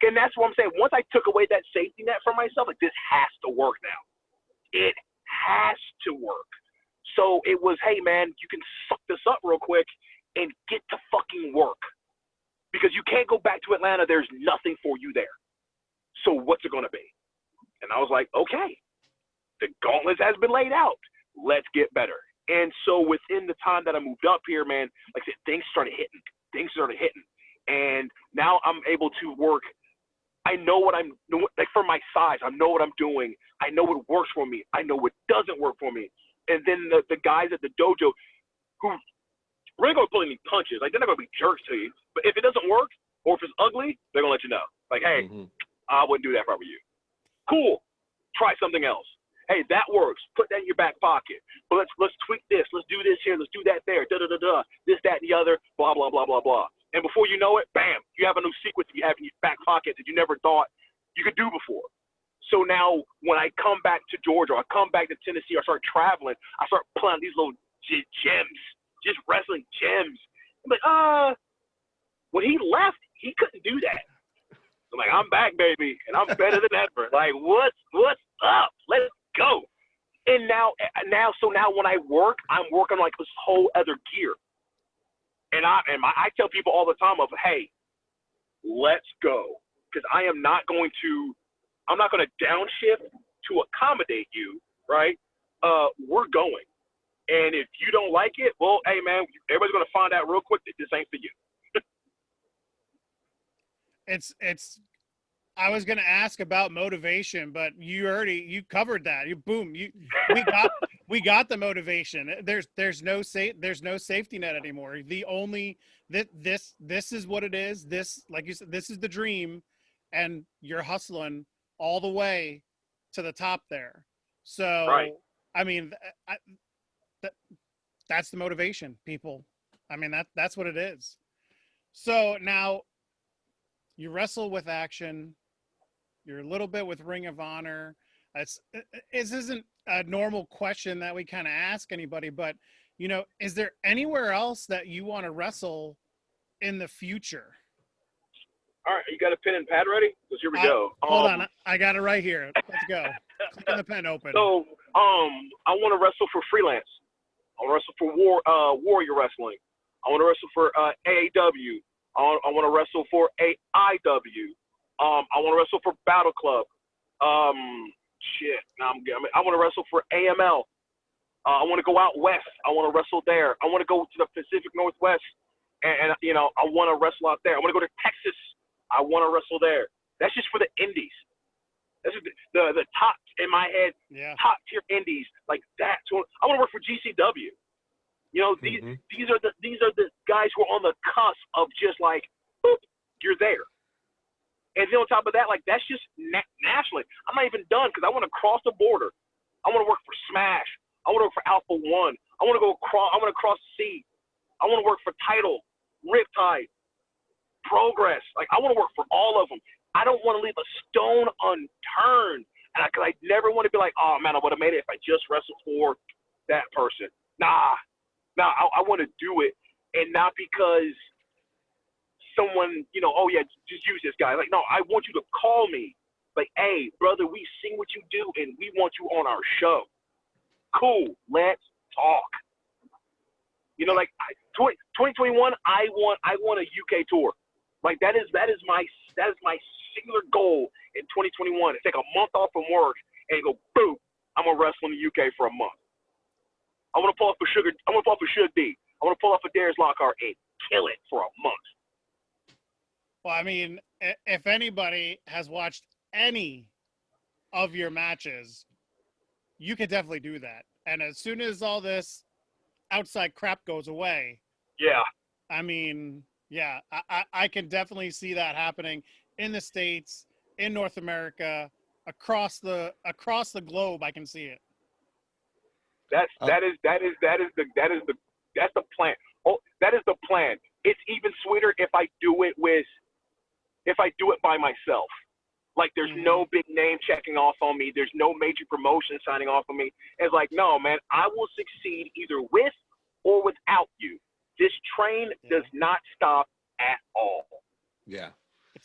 and that's what I'm saying. Once I took away that safety net from myself, like this has to work now. It has to work. So it was, hey man, you can suck this up real quick and get to fucking work. Because you can't go back to Atlanta. There's nothing for you there. So what's it going to be? And I was like, okay, the gauntlet has been laid out. Let's get better. And so within the time that I moved up here, man, like I said, things started hitting. And now I'm able to work. I know what I'm doing. Like for my size, I know what I'm doing. I know what works for me. I know what doesn't work for me. And then the guys at the dojo who we're not going to pull any punches. Like, they're not going to be jerks to you. But if it doesn't work or if it's ugly, they're going to let you know. Like, hey, I wouldn't do that if I were you. Cool. Try something else. Hey, that works. Put that in your back pocket. But let's tweak this. Let's do this here. Let's do that there. Da-da-da-da. This, that, and the other. Blah, blah, blah, blah, blah. And before you know it, bam, you have a new sequence that you have in your back pocket that you never thought you could do before. So now when I come back to Georgia or I come back to Tennessee or I start traveling, I start playing these little gems. Just wrestling gems. I'm like, when he left, he couldn't do that. I'm like, I'm back, baby, and I'm better than ever. Like, what's up? Let's go. And now when I work, I'm working like this whole other gear. And I tell people all the time of, hey, let's go, because I'm not going to downshift to accommodate you, right? We're going. And if you don't like it, well, hey, man, everybody's going to find out real quick that this ain't for you. I was going to ask about motivation, but you covered that. We got the motivation. There's no safety net anymore. This is what it is. This, like you said, this is the dream, and you're hustling all the way to the top there. So, right. I mean, that's the motivation, people. I mean, that's what it is. So now you wrestle with Action. You're a little bit with Ring of Honor. This isn't a normal question that we kind of ask anybody, but, is there anywhere else that you want to wrestle in the future? All right. You got a pen and pad ready? Because here we go. Hold on. I got it right here. Let's go. Keep the pen open. So, I want to wrestle for freelance. I want to wrestle for Warrior Wrestling. I want to wrestle for AAW. I want to wrestle for AIW. I want to wrestle for Battle Club. I want to wrestle for AML. I want to go out west. I want to wrestle there. I want to go to the Pacific Northwest, and I want to wrestle out there. I want to go to Texas. I want to wrestle there. That's just for the indies. That's the top in my head, top tier indies like that. So I want to work for GCW. These are the guys who are on the cusp of just like, boop, you're there. And then on top of that, like that's just nationally. I'm not even done because I want to cross the border. I want to work for Smash. I want to work for Alpha One. I want to go across. I want to cross the sea. I want to work for Title, Riptide, Progress. Like I want to work for all of them. I don't want to leave a stone unturned. And I never want to be like, oh man, I would have made it if I just wrestled for that person. Nah, I want to do it, and not because someone, oh yeah, just use this guy. Like, no, I want you to call me. Like, hey, brother, we seen what you do, and we want you on our show. Cool, let's talk. 2021, I want a UK tour. Like that is my singular goal in 2021. To take a month off from work and go, boom, I'm gonna wrestle in the UK for a month. I want to pull off a Sugar D. I want to pull off a Darius Lockhart and kill it for a month. Well, I mean, if anybody has watched any of your matches, you could definitely do that. And as soon as all this outside crap goes away, Yeah. I mean, yeah, I can definitely see that happening in the States, in North America, across the globe. I can see it. That's the plan. Oh, that is the plan. It's even sweeter if I do it by myself. Like there's no big name checking off on me. There's no major promotion signing off on me. It's like, no, man, I will succeed either with or without you. This train does not stop at all. Yeah.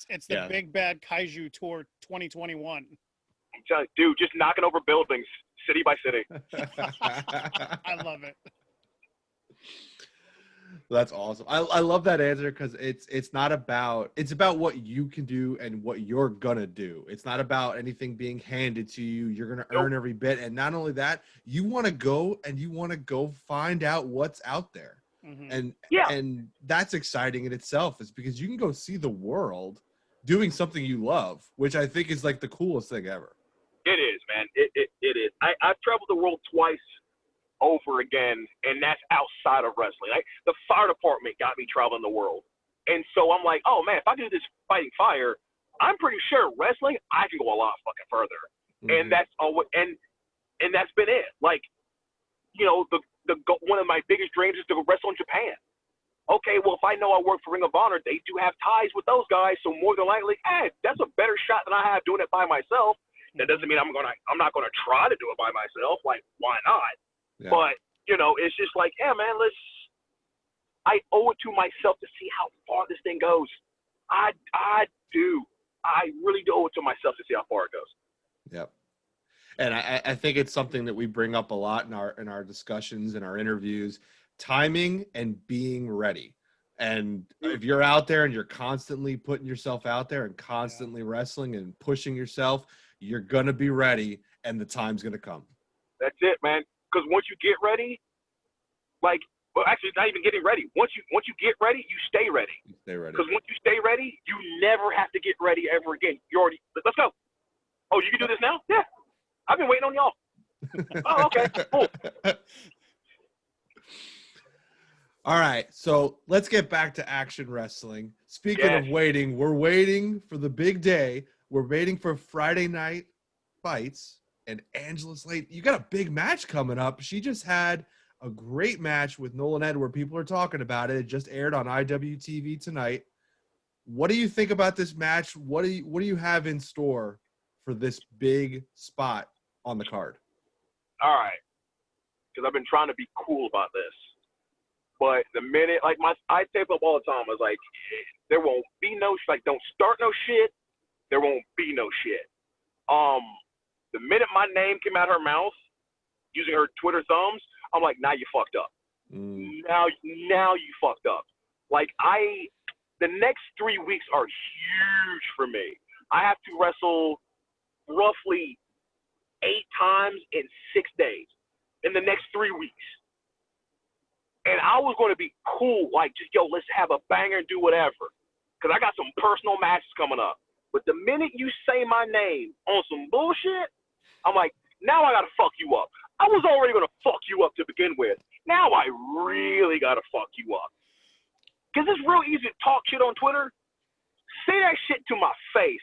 It's the Big Bad Kaiju Tour 2021. Dude, just knocking over buildings, city by city. I love it. That's awesome. I love that answer because it's about what you can do and what you're gonna do. It's not about anything being handed to you. You're gonna earn every bit, and not only that, you want to go find out what's out there. And that's exciting in itself, is because you can go see the world doing something you love, which I think is like the coolest thing ever. It is, man. It is. I've traveled the world twice over again, and that's outside of wrestling. The fire department got me traveling the world, and so I'm like, oh man, if I do this fighting fire, I'm pretty sure wrestling I can go a lot fucking further. And that's and that's been it. Like, you know, one of my biggest dreams is to go wrestle in Japan. Okay, well, if I know I work for Ring of Honor, they do have ties with those guys, so more than likely, that's a better shot than I have doing it by myself. That doesn't mean I'm not gonna try to do it by myself. Like, why not? Yeah. But you know, it's just like, yeah, man, I owe it to myself to see how far this thing goes. I do. I really do owe it to myself to see how far it goes. Yep. And I think it's something that we bring up a lot in our discussions and our interviews: timing and being ready. And if you're out there and you're constantly putting yourself out there and constantly wrestling and pushing yourself, you're gonna be ready, and the time's gonna come. That's it, man. Because once you get ready, like, well, actually, it's not even getting ready. Once you get ready, you stay ready. You stay ready. Because once you stay ready, you never have to get ready ever again. You already, let's go. Oh, you can do this now? Yeah. I've been waiting on y'all. Oh, okay, cool. All right, so let's get back to action wrestling. Speaking of waiting, we're waiting for the big day. We're waiting for Friday night fights. And Angelus Layne, you got a big match coming up. She just had a great match with Nolan Edward. People are talking about it. It just aired on IWTV tonight. What do you think about this match? What do you have in store for this big spot on the card? All right, because I've been trying to be cool about this, but the minute, like, I tape up all the time. I was like, there won't be no, like, don't start no shit. There won't be no shit. The minute my name came out of her mouth, using her Twitter thumbs, I'm like, now you fucked up. Now you fucked up. Like, the next 3 weeks are huge for me. I have to wrestle roughly 8 times in 6 days in the next 3 weeks. And I was going to be cool, like, just, let's have a banger and do whatever. Because I got some personal matches coming up. But the minute you say my name on some bullshit, I'm like, now I got to fuck you up. I was already going to fuck you up to begin with. Now I really got to fuck you up. Because it's real easy to talk shit on Twitter. Say that shit to my face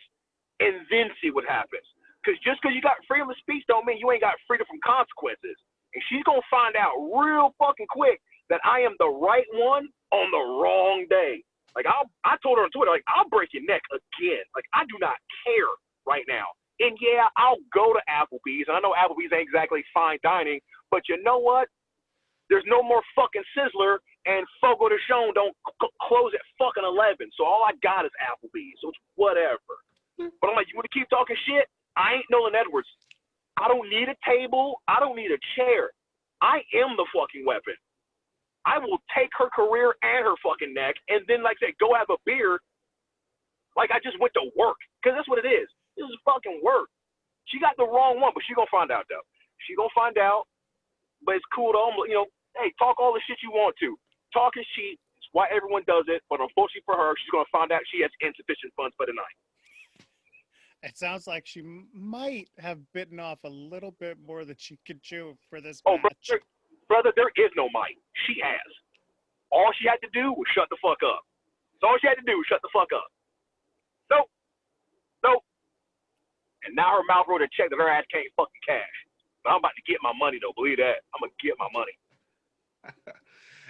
and then see what happens. Because just because you got freedom of speech don't mean you ain't got freedom from consequences. And she's going to find out real fucking quick that I am the right one on the wrong day. Like, I told her on Twitter, like, I'll break your neck again. Like, I do not care right now. And yeah, I'll go to Applebee's. And I know Applebee's ain't exactly fine dining, but you know what? There's no more fucking Sizzler, and Fogo de Chão don't close at fucking 11. So all I got is Applebee's. So it's whatever. But I'm like, you want to keep talking shit? I ain't Nolan Edwards. I don't need a table. I don't need a chair. I am the fucking weapon. I will take her career and her fucking neck, and then, like I said, go have a beer like I just went to work. Because that's what it is. This is fucking work. She got the wrong one, but she gonna find out, though. She gonna find out, but it's cool, though. You know, hey, talk all the shit you want to. Talk is cheap. It's why everyone does it, but unfortunately for her, she's going to find out she has insufficient funds for the night. It sounds like she might have bitten off a little bit more than she could chew for this Oh, match. brother, there is no might. She has. All she had to do was shut the fuck up. That's all she had to do was shut the fuck up. Nope. And now her mouth wrote a check that her ass can't fucking cash. But I'm about to get my money, though. Believe that. I'm going to get my money.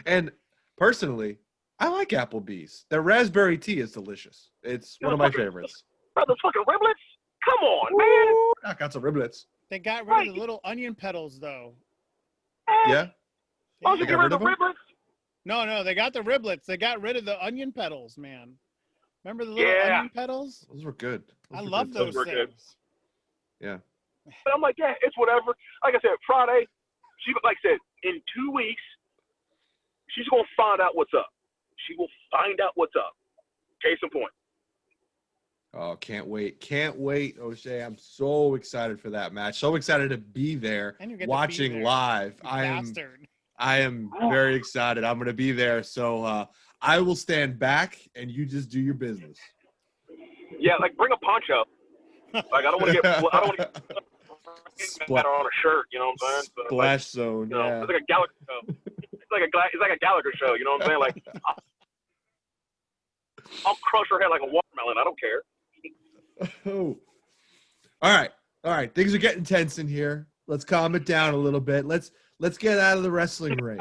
And personally, I like Applebee's. Their raspberry tea is delicious. It's one of my favorites. Brother, fucking riblets? Come on, man. Ooh, I got some riblets. They got rid of the little onion petals, though. Yeah? Oh, you They get got rid rid of of the them? riblets? No, they got the riblets. They got rid of the onion petals, man. Remember the little Yeah. onion petals? Those were good. I love those Those were good. things. Yeah. But I'm like, yeah, it's whatever. Like I said, Friday, she, like I said, in 2 weeks, she's going to find out what's up. She will find out what's up. Case in point. Oh, can't wait. Can't wait, O'Shea. I'm so excited for that match. So excited to be there, And you get to be watching there, live. you I bastard. am very excited. I'm going to be there. So I will stand back and you just do your business. Yeah, like bring a poncho. Like I don't want to get matter on a shirt. You know what I'm saying? So, Splash zone. you know, Yeah. it's like a Gallagher show. It's like a Gallagher show. You know what I'm saying? Like I'll crush her head like a watermelon. I don't care. Oh. All right. Things are getting tense in here. Let's calm it down a little bit. Let's get out of the wrestling ring.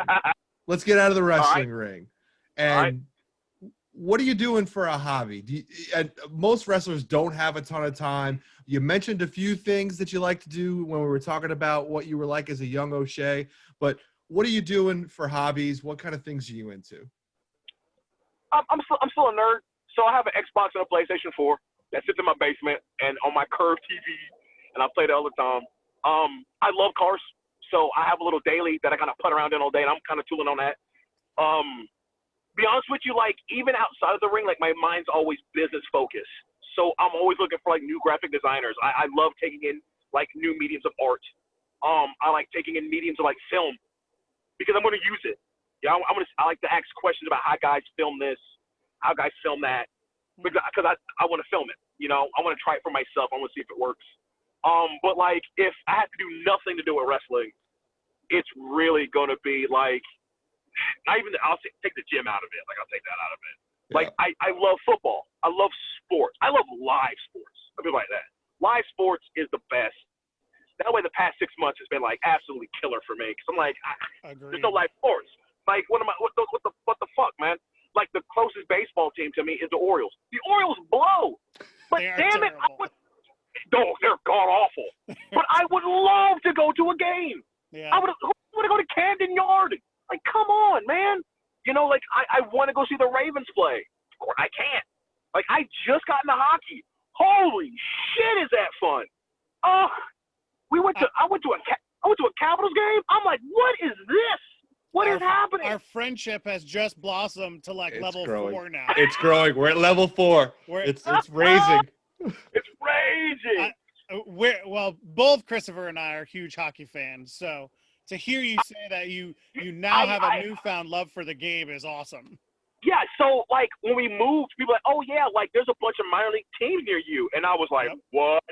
Let's get out of the wrestling ring. And what are you doing for a hobby? And most wrestlers don't have a ton of time. You mentioned a few things that you like to do when we were talking about what you were like as a young O'Shea, but what are you doing for hobbies? What kind of things are you into? I'm still a nerd, so I have an Xbox and a PlayStation 4 that sits in my basement and on my curved TV, and I play that all the time. I love cars, so I have a little daily that I kind of putt around in all day, and I'm kind of tooling on that. Be honest with you, like even outside of the ring, like my mind's always business focused, so I'm always looking for like new graphic designers. I love taking in like new mediums of art. I like taking in mediums of like film because I'm going to use it. Yeah, I like to ask questions about how guys film this, how guys film that, because I want to film it. You know, I want to try it for myself. I want to see if it works. But like if I had to do nothing to do with wrestling, it's really going to be like not even I'll take the gym out of it. Like I'll take that out of it. Yeah. Like I love football. I love sports. I love live sports. I'll be like that. Live sports is the best. That way, the past 6 months has been like absolutely killer for me because I'm like, there's no live sports. Like, what the fuck, man? Like the closest baseball team to me is the Orioles. The Orioles blow, but They are damn it, terrible. they're god awful. But I would love to go to a game. Yeah. I would go to Camden Yard. Like, come on, man. You know, like I want to go see the Ravens play. Of course, I can't. Like, I just got into hockey. Holy shit, is that fun? I went to a Capitals game. I'm like, what is this? What is happening? Our friendship has just blossomed to like It's level growing. 4 now. It's growing. We're at level 4. It's raising. It's raging. Both Christopher and I are huge hockey fans, so to hear you say that you now have a newfound love for the game is awesome. Yeah, so like when we moved, people were like, oh yeah, like there's a bunch of minor league teams near you, and I was like, Yep. What?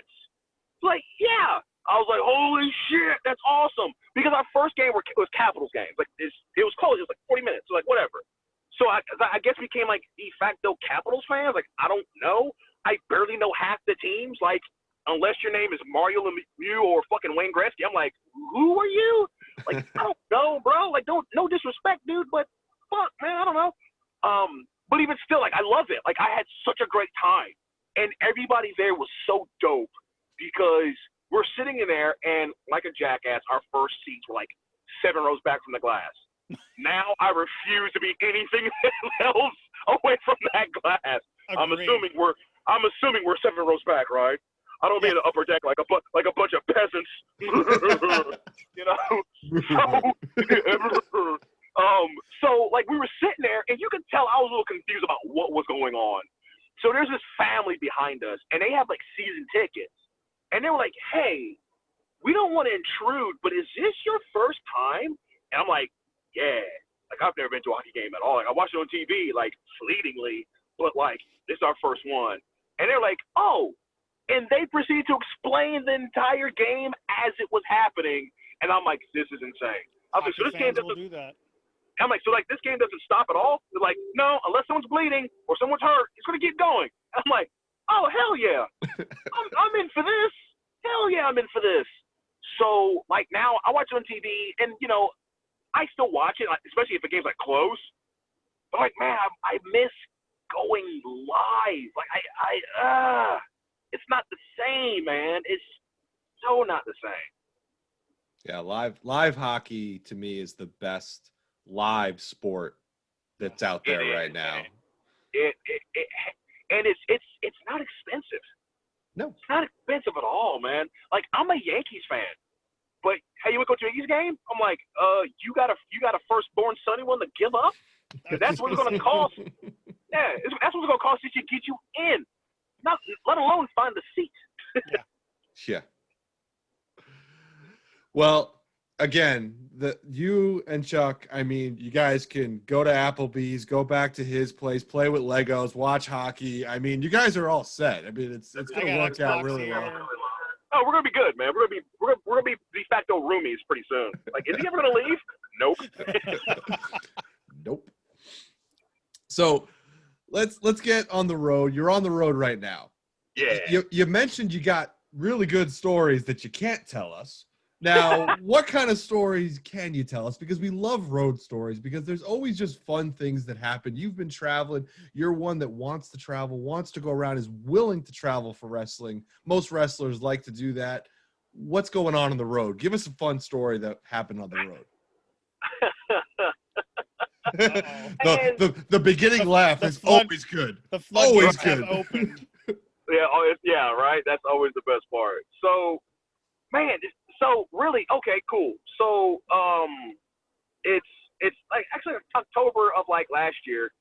Like, yeah. I was like, holy shit, that's awesome. Because our first game was Capitals games. Like it was close. It was like 40 minutes. So like whatever. So I guess we became like de facto Capitals fans. Like I don't know. I barely know half the teams. Like unless your name is Mario Lemieux or fucking Wayne Gretzky, I'm like, who are you? Like I don't know, bro. Like no disrespect, dude, but fuck, man, I don't know. But even still, like I love it. Like I had such a great time, and everybody there was so dope because we're sitting in there, and like a jackass, our first seats were like 7 rows back from the glass. Now I refuse to be anything else away from that glass. I'm assuming we're 7 rows back, right? I don't mean the upper deck like a bunch of peasants, you know. So like we were sitting there, and you could tell I was a little confused about what was going on. So there's this family behind us, and they have like season tickets. And they were like, hey, we don't want to intrude, but is this your first time? And I'm like, yeah. Like, I've never been to a hockey game at all. Like, I watched it on TV, like, fleetingly, but, like, this is our first one. And they're like, oh. And they proceed to explain the entire game as it was happening. And I'm like, this is insane. I was like, so this game doesn't do that. I'm like, so, like, this game doesn't stop at all? They're like, no, unless someone's bleeding or someone's hurt, it's going to keep going. And I'm like, oh, hell yeah. I'm in for this. Hell yeah, I'm in for this. So, like, now I watch it on TV, and, you know, I still watch it, especially if the game's, like, close. But, like, man, I miss going live. Like, it's not the same, man. It's so not the same. Yeah, live hockey, to me, is the best live sport that's out there right now. And it's not expensive. No. It's not expensive at all, man. Like, I'm a Yankees fan. But hey, you want to go to a Yankees game? I'm like, you got a firstborn son you want to give up? Because that's what it's going to cost. Yeah, that's what it's going to cost to get you in. Not let alone find the seat. Yeah. Well, again, you and Chuck, I mean, you guys can go to Applebee's, go back to his place, play with Legos, watch hockey. I mean, you guys are all set. I mean, it's going to work out really well. Oh, we're gonna be good, man. We're gonna be de facto roomies pretty soon. Like, is he ever gonna leave? Nope. Nope. So let's get on the road. You're on the road right now. Yeah. You mentioned you got really good stories that you can't tell us. Now, what kind of stories can you tell us? Because we love road stories, because there's always just fun things that happen. You've been traveling. You're one that wants to travel, wants to go around, is willing to travel for wrestling. Most wrestlers like to do that. What's going on the road? Give us a fun story that happened on the road. the beginning laugh is always good. Always good. Opened. Yeah, right? That's always the best part. So, man, so really, okay, cool. So, it's like actually October of like last year.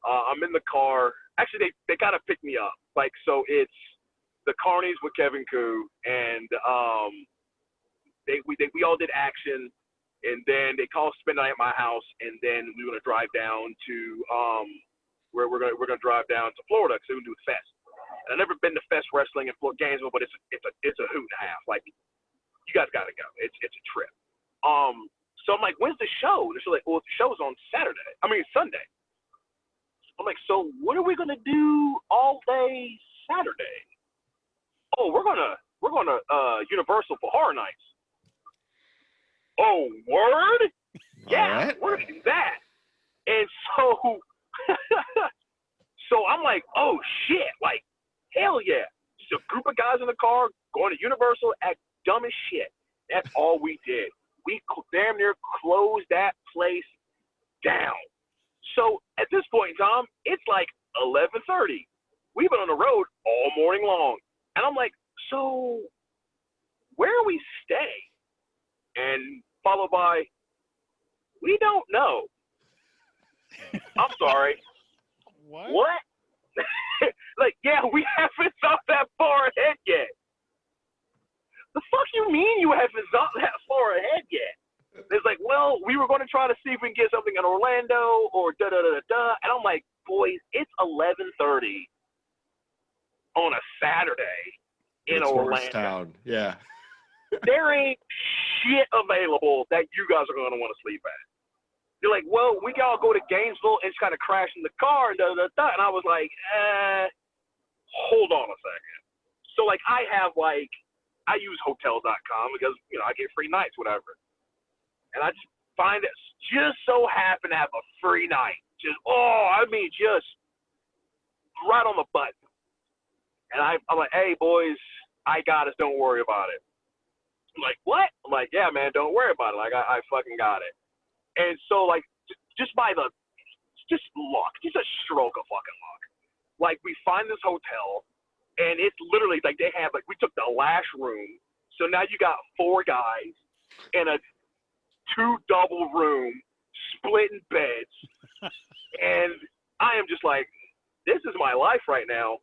I'm in the car. Actually, they kind of picked me up. Like, so it's the Carnies with Kevin Koo, and we all did action, and then they called spend the night at my house, and then we were gonna drive down to where we're gonna drive down to Florida because we're gonna do the fest. And I've never been to Fest Wrestling in Gainesville, but it's a hoot and a half. Like, you guys got to go. It's a trip. So I'm like, when's the show? They're like, well, the show's on Sunday. I'm like, so what are we gonna do all day Saturday? Oh, we're gonna Universal for Horror Nights. Oh, word? Yeah, right. We're gonna do that. And so, so I'm like, oh shit, like, hell yeah. Just a group of guys in the car going to Universal, act dumb as shit. That's all we did. We damn near closed that place down. So at this point in time, it's like 11:30. We've been on the road all morning long. And I'm like, so where do we stay? And followed by, we don't know. I'm sorry. What? Like, yeah, we haven't thought that far ahead yet. The fuck you mean you haven't thought that far ahead yet? It's like, well, we were going to try to see if we can get something in Orlando or da-da-da-da-da. And I'm like, boys, it's 11:30 on a Saturday in Orlando. Town. Yeah. There ain't shit available that you guys are going to want to sleep at. You're like, well, we can all go to Gainesville and just kind of crash in the car and da-da-da-da. And I was like, hold on a second. So, like, I use hotels.com because, you know, I get free nights, whatever. And I just find it just so happen to have a free night. Just right on the button. And I'm like, hey, boys, I got us. Don't worry about it. I'm like, what? I'm like, yeah, man, don't worry about it. Like, I fucking got it. And so, like, just luck, just a stroke of fucking luck. Like, we find this hotel, and it's literally, like, they have, like, we took the last room. So now you got 4 guys in a 2 double room, splitting beds. And I am just like, this is my life right now,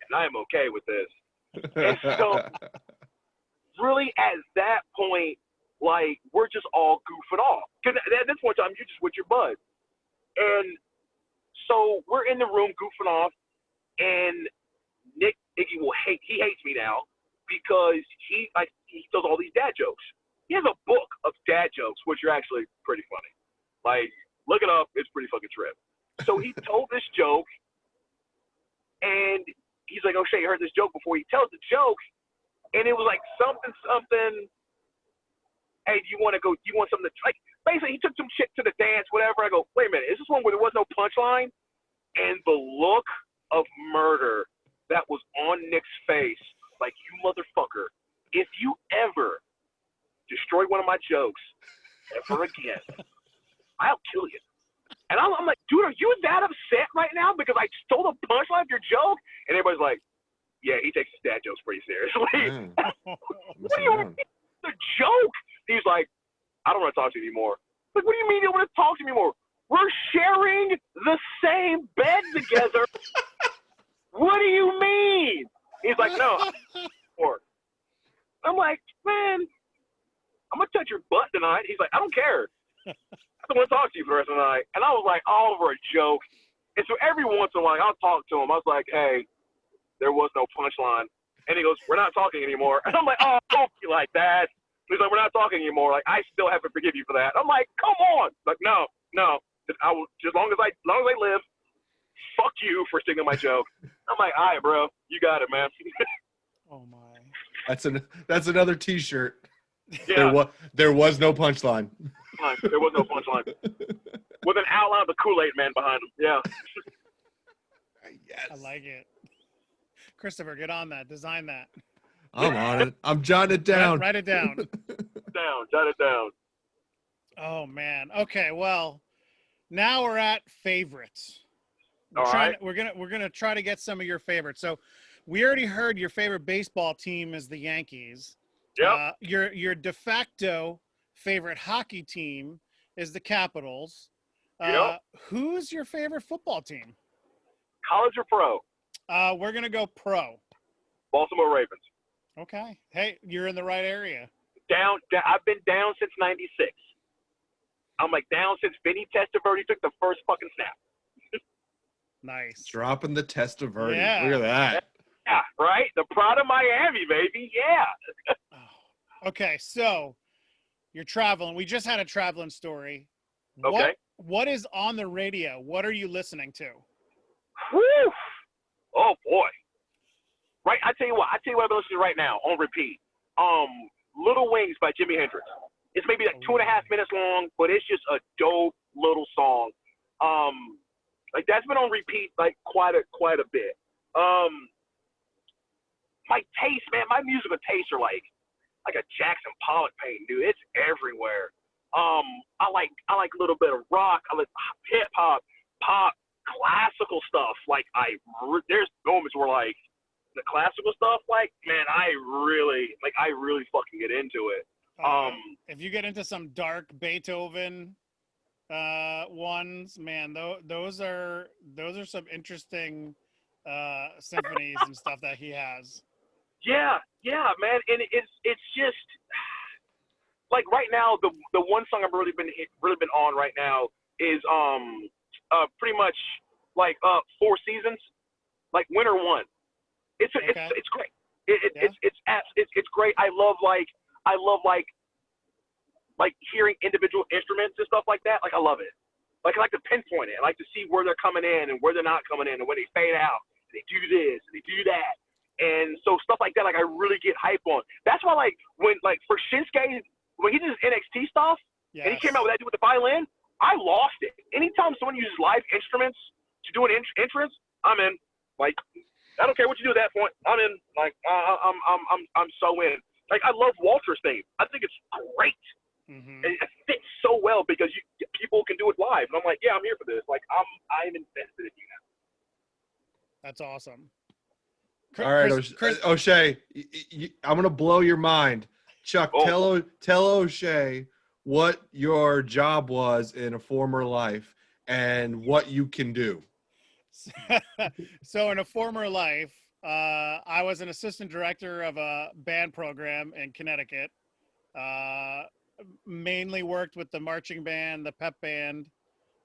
and I am okay with this. And so, really, at that point, like we're just all goofing off. Because at this point in time, you're just with your bud. And so we're in the room goofing off, and Iggy he hates me now because he does all these dad jokes. He has a book of dad jokes, which are actually pretty funny. Like, look it up. It's pretty fucking trip. So he told this joke, and he's like, "Oh shit, you heard this joke before." He tells the joke, and it was like something. Hey, do you want something to, like, basically he took some shit to the dance, whatever. I go, wait a minute, is this one where there was no punchline? And the look of murder that was on Nick's face, like, you motherfucker, if you ever destroy one of my jokes ever again, I'll kill you. And I'm like, dude, are you that upset right now because I stole the punchline of your joke? And everybody's like, yeah, he takes his dad jokes pretty seriously. What do you mean? The joke? He's like, I don't want to talk to you anymore. Like, what do you mean you don't want to talk to me anymore? We're sharing the same bed together. What do you mean? He's like, no. I'm like, man, I'm going to touch your butt tonight. He's like, I don't care. I don't want to talk to you for the rest of the night. And I was like, all over a joke. And so every once in a while, I'll talk to him. I was like, hey, there was no punchline. And he goes, we're not talking anymore. And I'm like, oh, don't be like that. He's like, we're not talking anymore. Like, I still have to forgive you for that. I'm like, come on. Like, no. I will, as long as I live, fuck you for sticking my joke. I'm like, all right, bro, you got it, man. Oh my. That's another T-shirt. Yeah. There was no punchline. There was no punchline. With an outline of the Kool-Aid Man behind him. Yeah. Yes. I like it. Christopher, get on that. Design that. I'm on it. I'm jotting it down. Write it down. Jot it down. Oh man. Okay. Well, now we're at favorites. We're gonna try to get some of your favorites. So, we already heard your favorite baseball team is the Yankees. Yep. Your de facto favorite hockey team is the Capitals. Yep. Who's your favorite football team? College or pro? We're gonna go pro. Baltimore Ravens. Okay. Hey, you're in the right area. Down. I've been down since '96. I'm like down since Vinny Testaverde took the first fucking snap. Nice. Dropping the Testaverde. Yeah. Look at that. Yeah, right? The pride of Miami, baby. Yeah. Okay, so you're traveling. We just had a traveling story. Okay. What is on the radio? What are you listening to? Whew. Oh, boy. Right, I tell you what I've been listening to right now on repeat. Little Wings by Jimi Hendrix. It's maybe like 2.5 minutes long, but it's just a dope little song. Like that's been on repeat like quite a bit. My taste, man, my musical tastes are like a Jackson Pollock painting, dude. It's everywhere. I like a little bit of rock. I like hip hop, pop, classical stuff. Like there's moments where like the classical stuff, like man, I really fucking get into it. If you get into some dark Beethoven ones, man, those are some interesting symphonies and stuff that he has. Yeah, man, and it's just like right now the one song I've really been on right now is pretty much like Four Seasons, like Winter One. It's great. It's great. I love hearing individual instruments and stuff like that. Like I love it. Like I like to pinpoint it. I like to see where they're coming in and where they're not coming in, and when they fade out, they do this, they do that. And so stuff like that, like I really get hype on. That's why like when like for Shinsuke, when he did his NXT stuff, and he came out with that dude with the violin, I lost it. Anytime someone uses live instruments to do an entrance, I'm in. Like I don't care what you do at that point. I'm in. Like I'm so in. Like I love Walter's theme. I think it's great. Mm-hmm. And it fits so well because people can do it live. And I'm like, yeah, I'm here for this. Like I'm invested in you now. That's awesome. All right, O'Shea, I'm gonna blow your mind. Chuck, tell O'Shea what your job was in a former life and what you can do. So in a former life, I was an assistant director of a band program in Connecticut. mainly worked with the marching band, the pep band,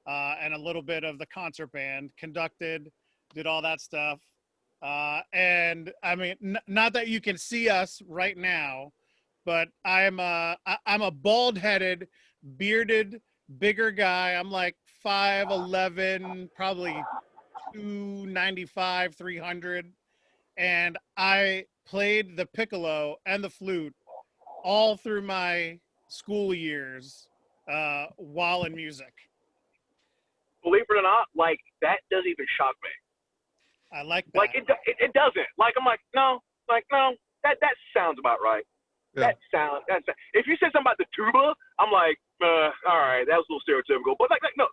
and a little bit of the concert band. Conducted, did all that stuff. And I mean, not that you can see us right now, but I'm a bald-headed, bearded, bigger guy. I'm like 5'11", probably 295, 300, and I played the piccolo and the flute all through my school years while in music. Believe it or not, like, that doesn't even shock me. I like that. Like, it doesn't. Like, I'm like, no, that sounds about right. Yeah. That's if you said something about the tuba, I'm like, all right, that was a little stereotypical. But like no,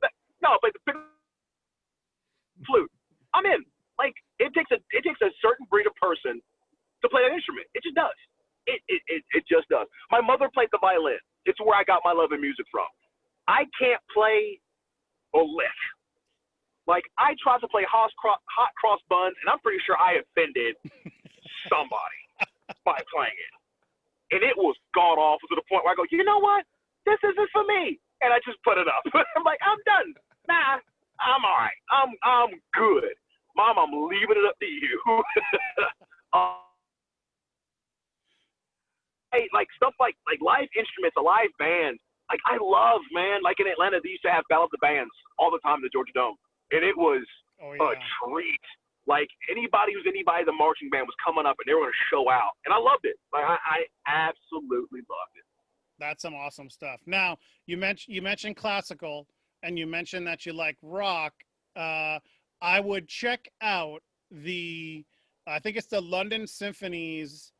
but the flute, I'm in. Like, it takes a certain breed of person to play that instrument. It just does. It just does. My mother played the violin. It's where I got my love of music from. I can't play or lick. Like, I tried to play hot cross buns, and I'm pretty sure I offended somebody by playing it. And it was god awful to the point where I go, you know what? This isn't for me. And I just put it up. I'm like, I'm done. Nah, I'm all right. I'm good. Mom, I'm leaving it up to you. Hey, like stuff like live instruments, a live band. Like, I love, man. Like, in Atlanta, they used to have Battle of the Bands all the time in the Georgia Dome. And it was a treat. Like, anybody who's anybody, the marching band was coming up and they were going to show out. And I loved it. Like, I absolutely loved it. That's some awesome stuff. Now, you mentioned classical, and you mentioned that you like rock. I would check out I think it's the London Symphony's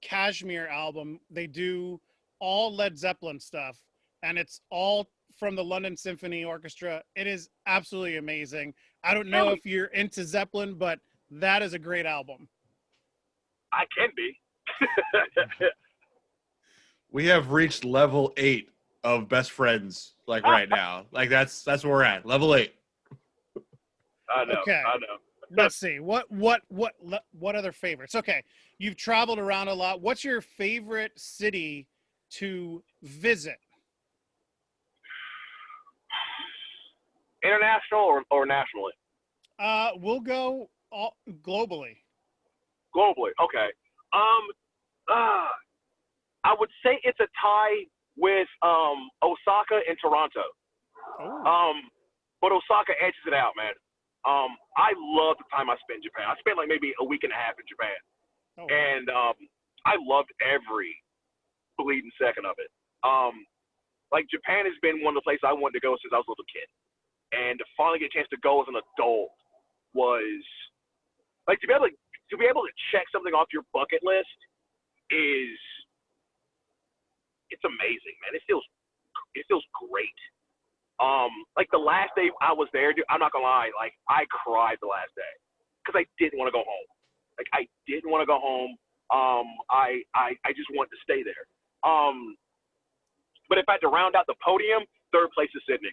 Kashmir album. They do all Led Zeppelin stuff, and it's all from the London Symphony Orchestra. It is absolutely amazing. I don't know if you're into Zeppelin, but that is a great album. I can be. We have reached level 8 of best friends, like right now. Like, that's where we're at. Level 8. I know. Okay. I know. Let's see. What other favorites? Okay. You've traveled around a lot. What's your favorite city to visit? International or nationally? We'll go globally. Globally, okay. I would say it's a tie with Osaka and Toronto. Oh. But Osaka edges it out, man. I love the time I spent in Japan. I spent like maybe a week and a half in Japan, and I loved every bleeding second of it. Like, Japan has been one of the places I wanted to go since I was a little kid. And to finally get a chance to go as an adult was like to be able to check something off your bucket list it's amazing, man. It feels great. Like, the last day I was there, dude, I'm not gonna lie, like, I cried the last day because I didn't want to go home. Like, I didn't want to go home. I just wanted to stay there. But if I had to round out the podium, third place is Sydney.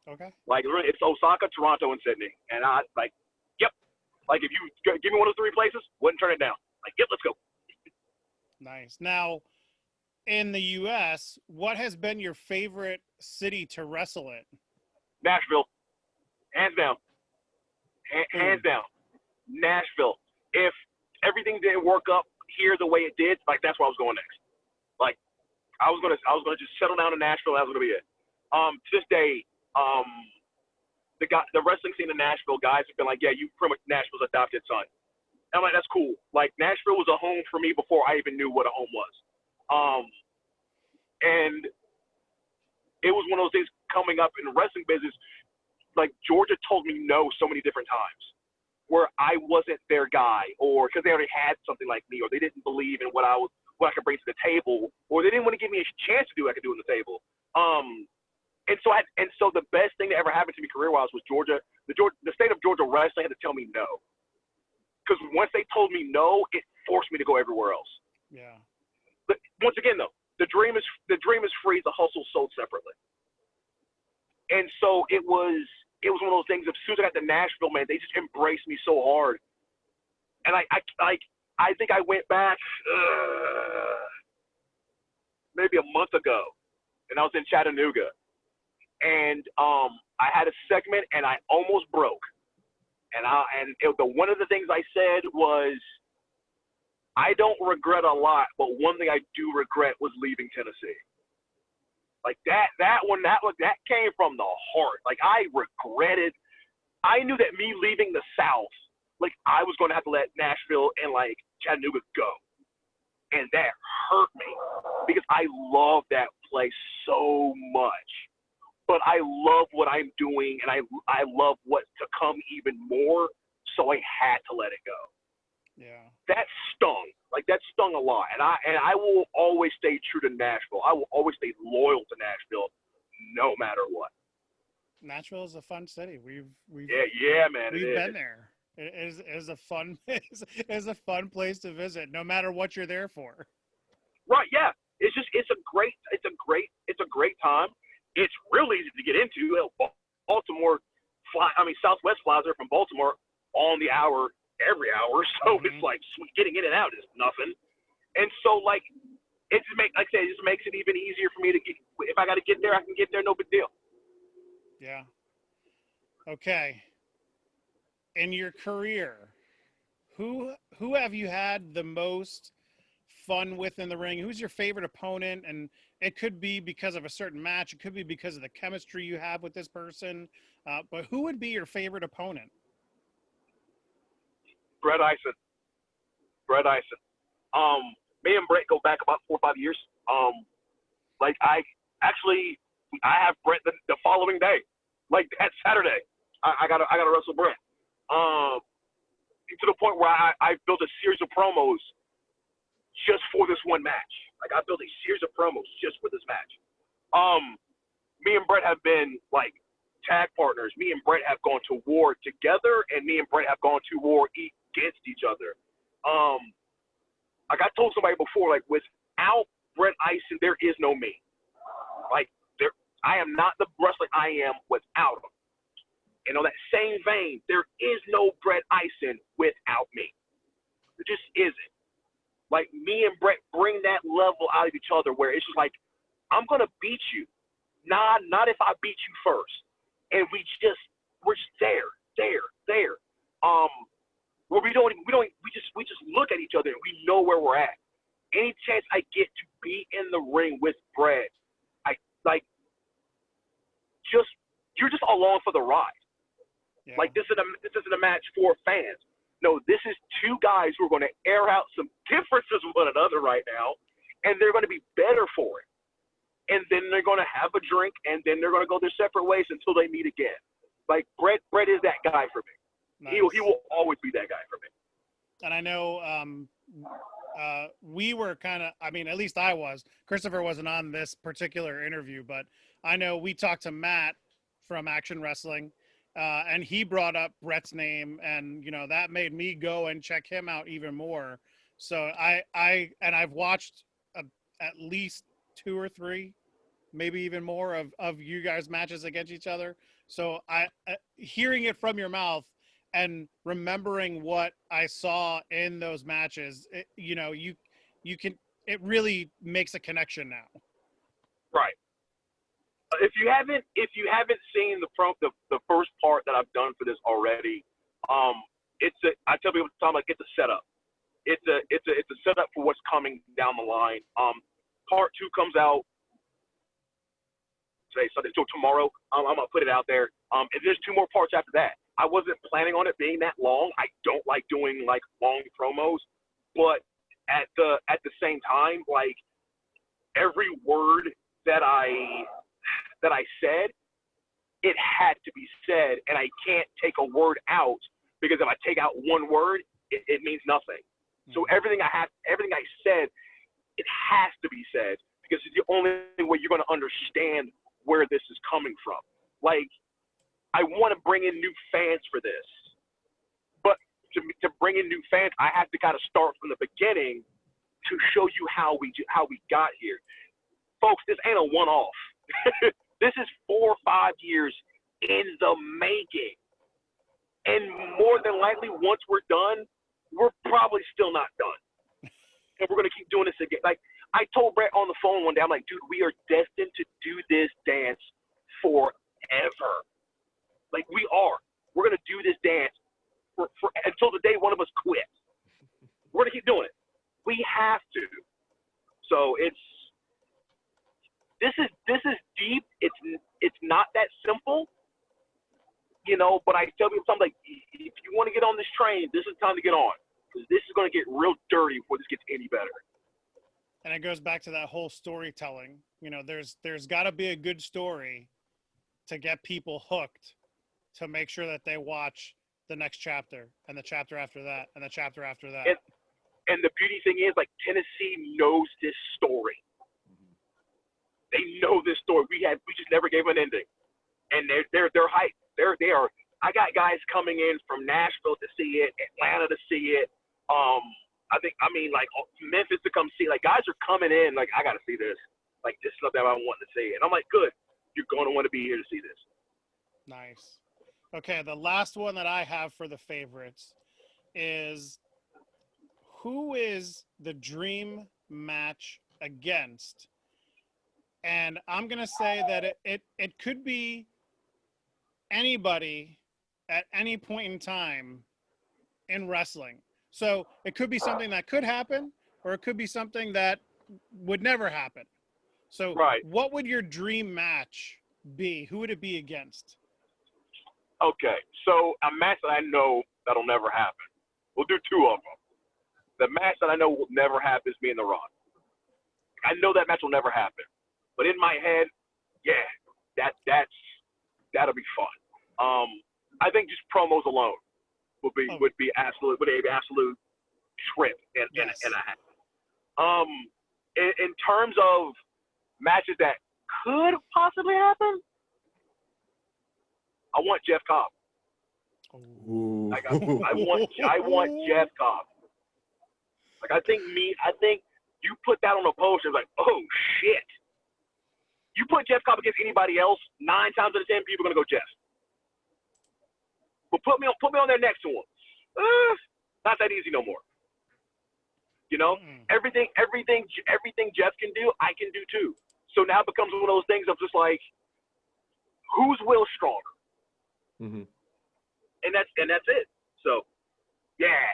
Okay. Like, it's Osaka, Toronto, and Sydney. And I, like, yep. Like, if you give me one of the three places, wouldn't turn it down. Like, yep, let's go. Nice. Now, in the U.S., what has been your favorite city to wrestle in? Nashville. Hands down. Hands down. Nashville. If everything didn't work up here the way it did, like, that's where I was going next. Like, I was gonna just settle down in Nashville. That was gonna be it. To this day, the wrestling scene in Nashville, guys have been like, yeah, you pretty much Nashville's adopted son. And I'm like, that's cool. Like, Nashville was a home for me before I even knew what a home was. And it was one of those things coming up in the wrestling business. Like, Georgia told me no so many different times where I wasn't their guy, or because they already had something like me, or they didn't believe in what I could bring to the table, or they didn't want to give me a chance to do what I could do on the table. And so the best thing that ever happened to me career-wise was Georgia. The state of Georgia wrestling had to tell me no, because once they told me no, it forced me to go everywhere else. Yeah. But once again, though, the dream is free. The hustle sold separately. And so it was one of those things. As soon as I got to Nashville, man, they just embraced me so hard. And I think I went back maybe a month ago, and I was in Chattanooga, and I had a segment and I almost broke, one of the things I said was, I don't regret a lot, but one thing I do regret was leaving Tennessee. Like that came from the heart. Like I knew that me leaving the South, like I was going to have to let Nashville and like Chattanooga go. And that hurt me because I love that place so much. But I love what I'm doing, and I love what's to come even more, so I had to let it go. Yeah. That stung. Like, that stung a lot. And I will always stay true to Nashville. I will always stay loyal to Nashville no matter what. Nashville is a fun city. We've yeah, man. We've been there. It is a fun is a fun place to visit, no matter what you're there for. Right, yeah. It's a great time. It's real easy to get into. Baltimore Southwest flies are from Baltimore on the hour, every hour. So It's like getting in and out is nothing. And so like it just makes it even easier for me to get. If I got to get there, I can get there. No big deal. Yeah. Okay. In your career, who have you had the most fun with in the ring? Who's your favorite opponent? And it could be because of a certain match. It could be because of the chemistry you have with this person. But who would be your favorite opponent? Brett Ison. Me and Brett go back about 4 or 5 years. Like I have Brett the following day. Like that Saturday, I gotta wrestle Brett. To the point where I built a series of promos just for this one match. Like I built a series of promos just for this match. Me and Brett have been like tag partners. Me and Brett have gone to war together, and me and Brett have gone to war against each other. Like I told somebody before, like without Brett Ison, there is no me. Like I am not the wrestler I am without him. And on that same vein, there is no Brett Ison without me. There just isn't. Like me and Brett bring that level out of each other where it's just like, I'm gonna beat you. Nah, not if I beat you first. And we're just there. Where we just look at each other and we know where we're at. Any chance I get to be in the ring with Brett, you're just along for the ride. Yeah. Like this isn't a match for fans. No, this is two guys who are going to air out some differences with one another right now, and they're going to be better for it. And then they're going to have a drink, and then they're going to go their separate ways until they meet again. Like Brett is that guy for me. Nice. He will always be that guy for me. And I know we were kind of, at least I was. Christopher wasn't on this particular interview, but I know we talked to Matt from Action Wrestling, and he brought up Brett's name, and that made me go and check him out even more. So I've watched at least 2 or 3, maybe even more of you guys' matches against each other. So hearing it from your mouth and remembering what I saw in those matches, you can, it really makes a connection now. Right. If you haven't seen the first part that I've done for this already, I tell people all the time, like, it's a setup. It's a setup for what's coming down the line. Part 2 comes out today, Sunday, so tomorrow. I'm gonna put it out there. And there's 2 more parts after that. I wasn't planning on it being that long. I don't like doing like long promos, but at the same time, like every word that I said, it had to be said, and I can't take a word out, because if I take out one word, it means nothing. So everything I said, it has to be said, because it's the only way you're going to understand where this is coming from. Like, I want to bring in new fans for this, but to bring in new fans, I have to kind of start from the beginning to show you how we got here. Folks, this ain't a one-off. This is 4 or 5 years in the making. And more than likely, once we're done, we're probably still not done. And we're going to keep doing this again. Like, I told Brett on the phone one day, I'm like, dude, we are destined to do this dance forever. Like, we are. We're going to do this dance for until the day one of us quits. We're going to keep doing it. We have to. So this is deep. It's not that simple, you know, but I tell people something like, if you want to get on this train, this is time to get on. Because this is going to get real dirty before this gets any better. And it goes back to that whole storytelling. You know, there's got to be a good story to get people hooked, to make sure that they watch the next chapter and the chapter after that and the chapter after that. And the beauty thing is, like, Tennessee knows this story. They know this story. We just never gave an ending, and they're hyped. They are. I got guys coming in from Nashville to see it, Atlanta to see it. Like Memphis to come see. Like, guys are coming in. Like, I got to see this. Like, this is something I want to see. And I'm like, good. You're going to want to be here to see this. Nice. Okay, the last one that I have for the favorites is, who is the dream match against? And I'm going to say that it could be anybody at any point in time in wrestling. So it could be something that could happen, or it could be something that would never happen. So What would your dream match be? Who would it be against? Okay, so a match that I know that'll never happen. We'll do two of them. The match that I know will never happen is me and The Rock. I know that match will never happen. But in my head, yeah, that'll be fun. I think just promos alone would be absolute trip and a half. In terms of matches that could possibly happen, I want Jeff Cobb. Like, I want Jeff Cobb. Like, I think you put that on a poster, it's like, oh shit. You put Jeff Cobb against anybody else, 9 times out of 10 people are gonna go Jeff. But put me on there next to him. Not that easy no more. You know, everything Jeff can do, I can do too. So now it becomes one of those things of just like, who's Will stronger? Mm-hmm. And that's it. So, yeah.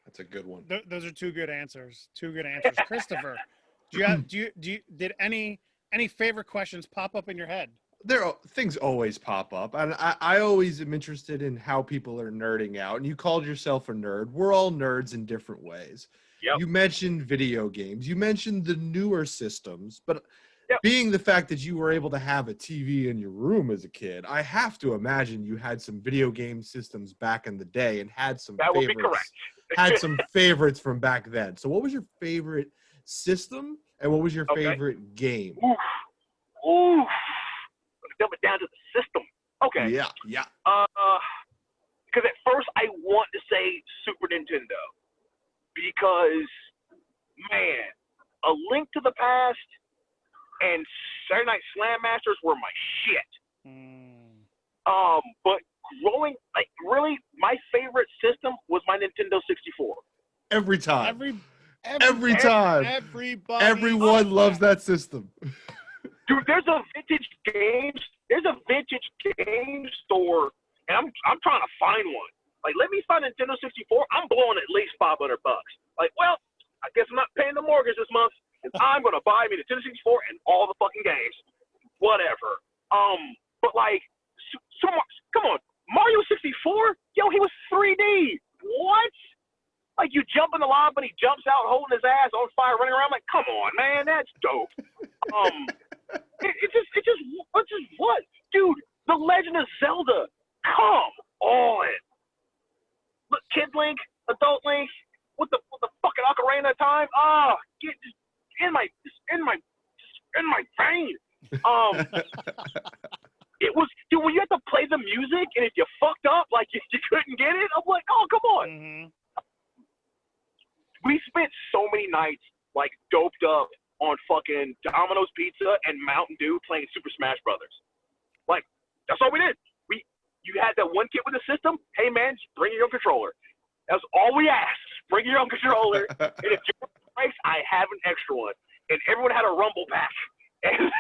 That's a good one. Those are two good answers. Christopher, did any favorite questions pop up in your head? Things always pop up, and I always am interested in how people are nerding out. And you called yourself a nerd. We're all nerds in different ways. Yep. You mentioned video games. You mentioned the newer systems, but being the fact that you were able to have a TV in your room as a kid, I have to imagine you had some video game systems back in the day and had some that favorites. Would be correct. Had some favorites from back then. So what was your favorite system, and what was your favorite game? Oof. Dump it down to the system. Okay. Yeah. Because at first I want to say Super Nintendo, because, man, A Link to the Past and Saturday Night Slam Masters were my shit. But growing, like, really, my favorite system was my Nintendo 64. Every time. Every time. Everyone loves that system. Dude, there's a vintage game store, and I'm trying to find one. Like, let me find a Nintendo 64. I'm blowing at least $500. Like, well, I guess I'm not paying the mortgage this month, and I'm gonna buy me the Nintendo 64 and all the fucking games, whatever. But like, come on, Mario 64? Yo, he was 3D. What? Like, you jump in the lava and he jumps out holding his ass on fire, running around. Like, come on, man, that's dope. It's just what? Dude, The Legend of Zelda. Come on. Look, Kid Link, Adult Link, with the fucking Ocarina of Time. Get just in my vein. It was, dude, when you had to play the music and if you fucked up, like you couldn't get it, I'm like, oh, come on. Mm-hmm. We spent so many nights like doped up on fucking Domino's Pizza and Mountain Dew playing Super Smash Brothers. Like, that's all we did. You had that one kid with the system. Hey man, just bring your own controller. That's all we asked. Bring your own controller. And if you were race, I have an extra one, and everyone had a rumble pack, and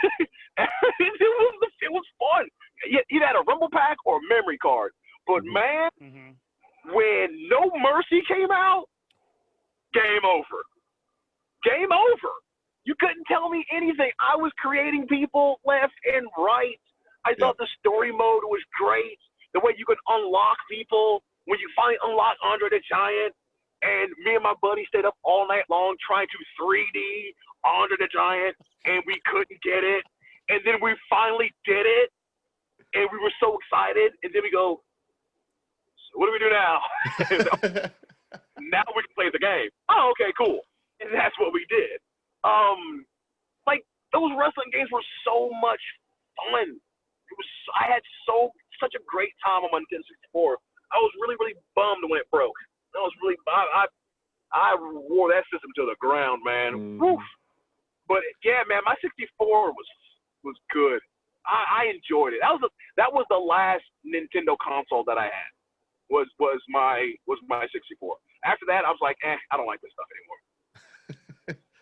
it was fun. You either had a rumble pack or a memory card, but man, when No Mercy came out, game over. Game over. You couldn't tell me anything. I was creating people left and right. I thought the story mode was great. The way you could unlock people when you finally unlock Andre the Giant. And me and my buddy stayed up all night long trying to 3D Andre the Giant, and we couldn't get it. And then we finally did it, and we were so excited. And then we go, so what do we do now? Now we can play the game. Oh, okay, cool. And that's what we did. Like those wrestling games were so much fun. I had such a great time on my Nintendo 64. I was really, really bummed when it broke. I was really I wore that system to the ground, man. Woof. But yeah, man, my 64 was good. I enjoyed it. That was the last Nintendo console that I had. Was my 64. After that, I was like, I don't like this stuff anymore.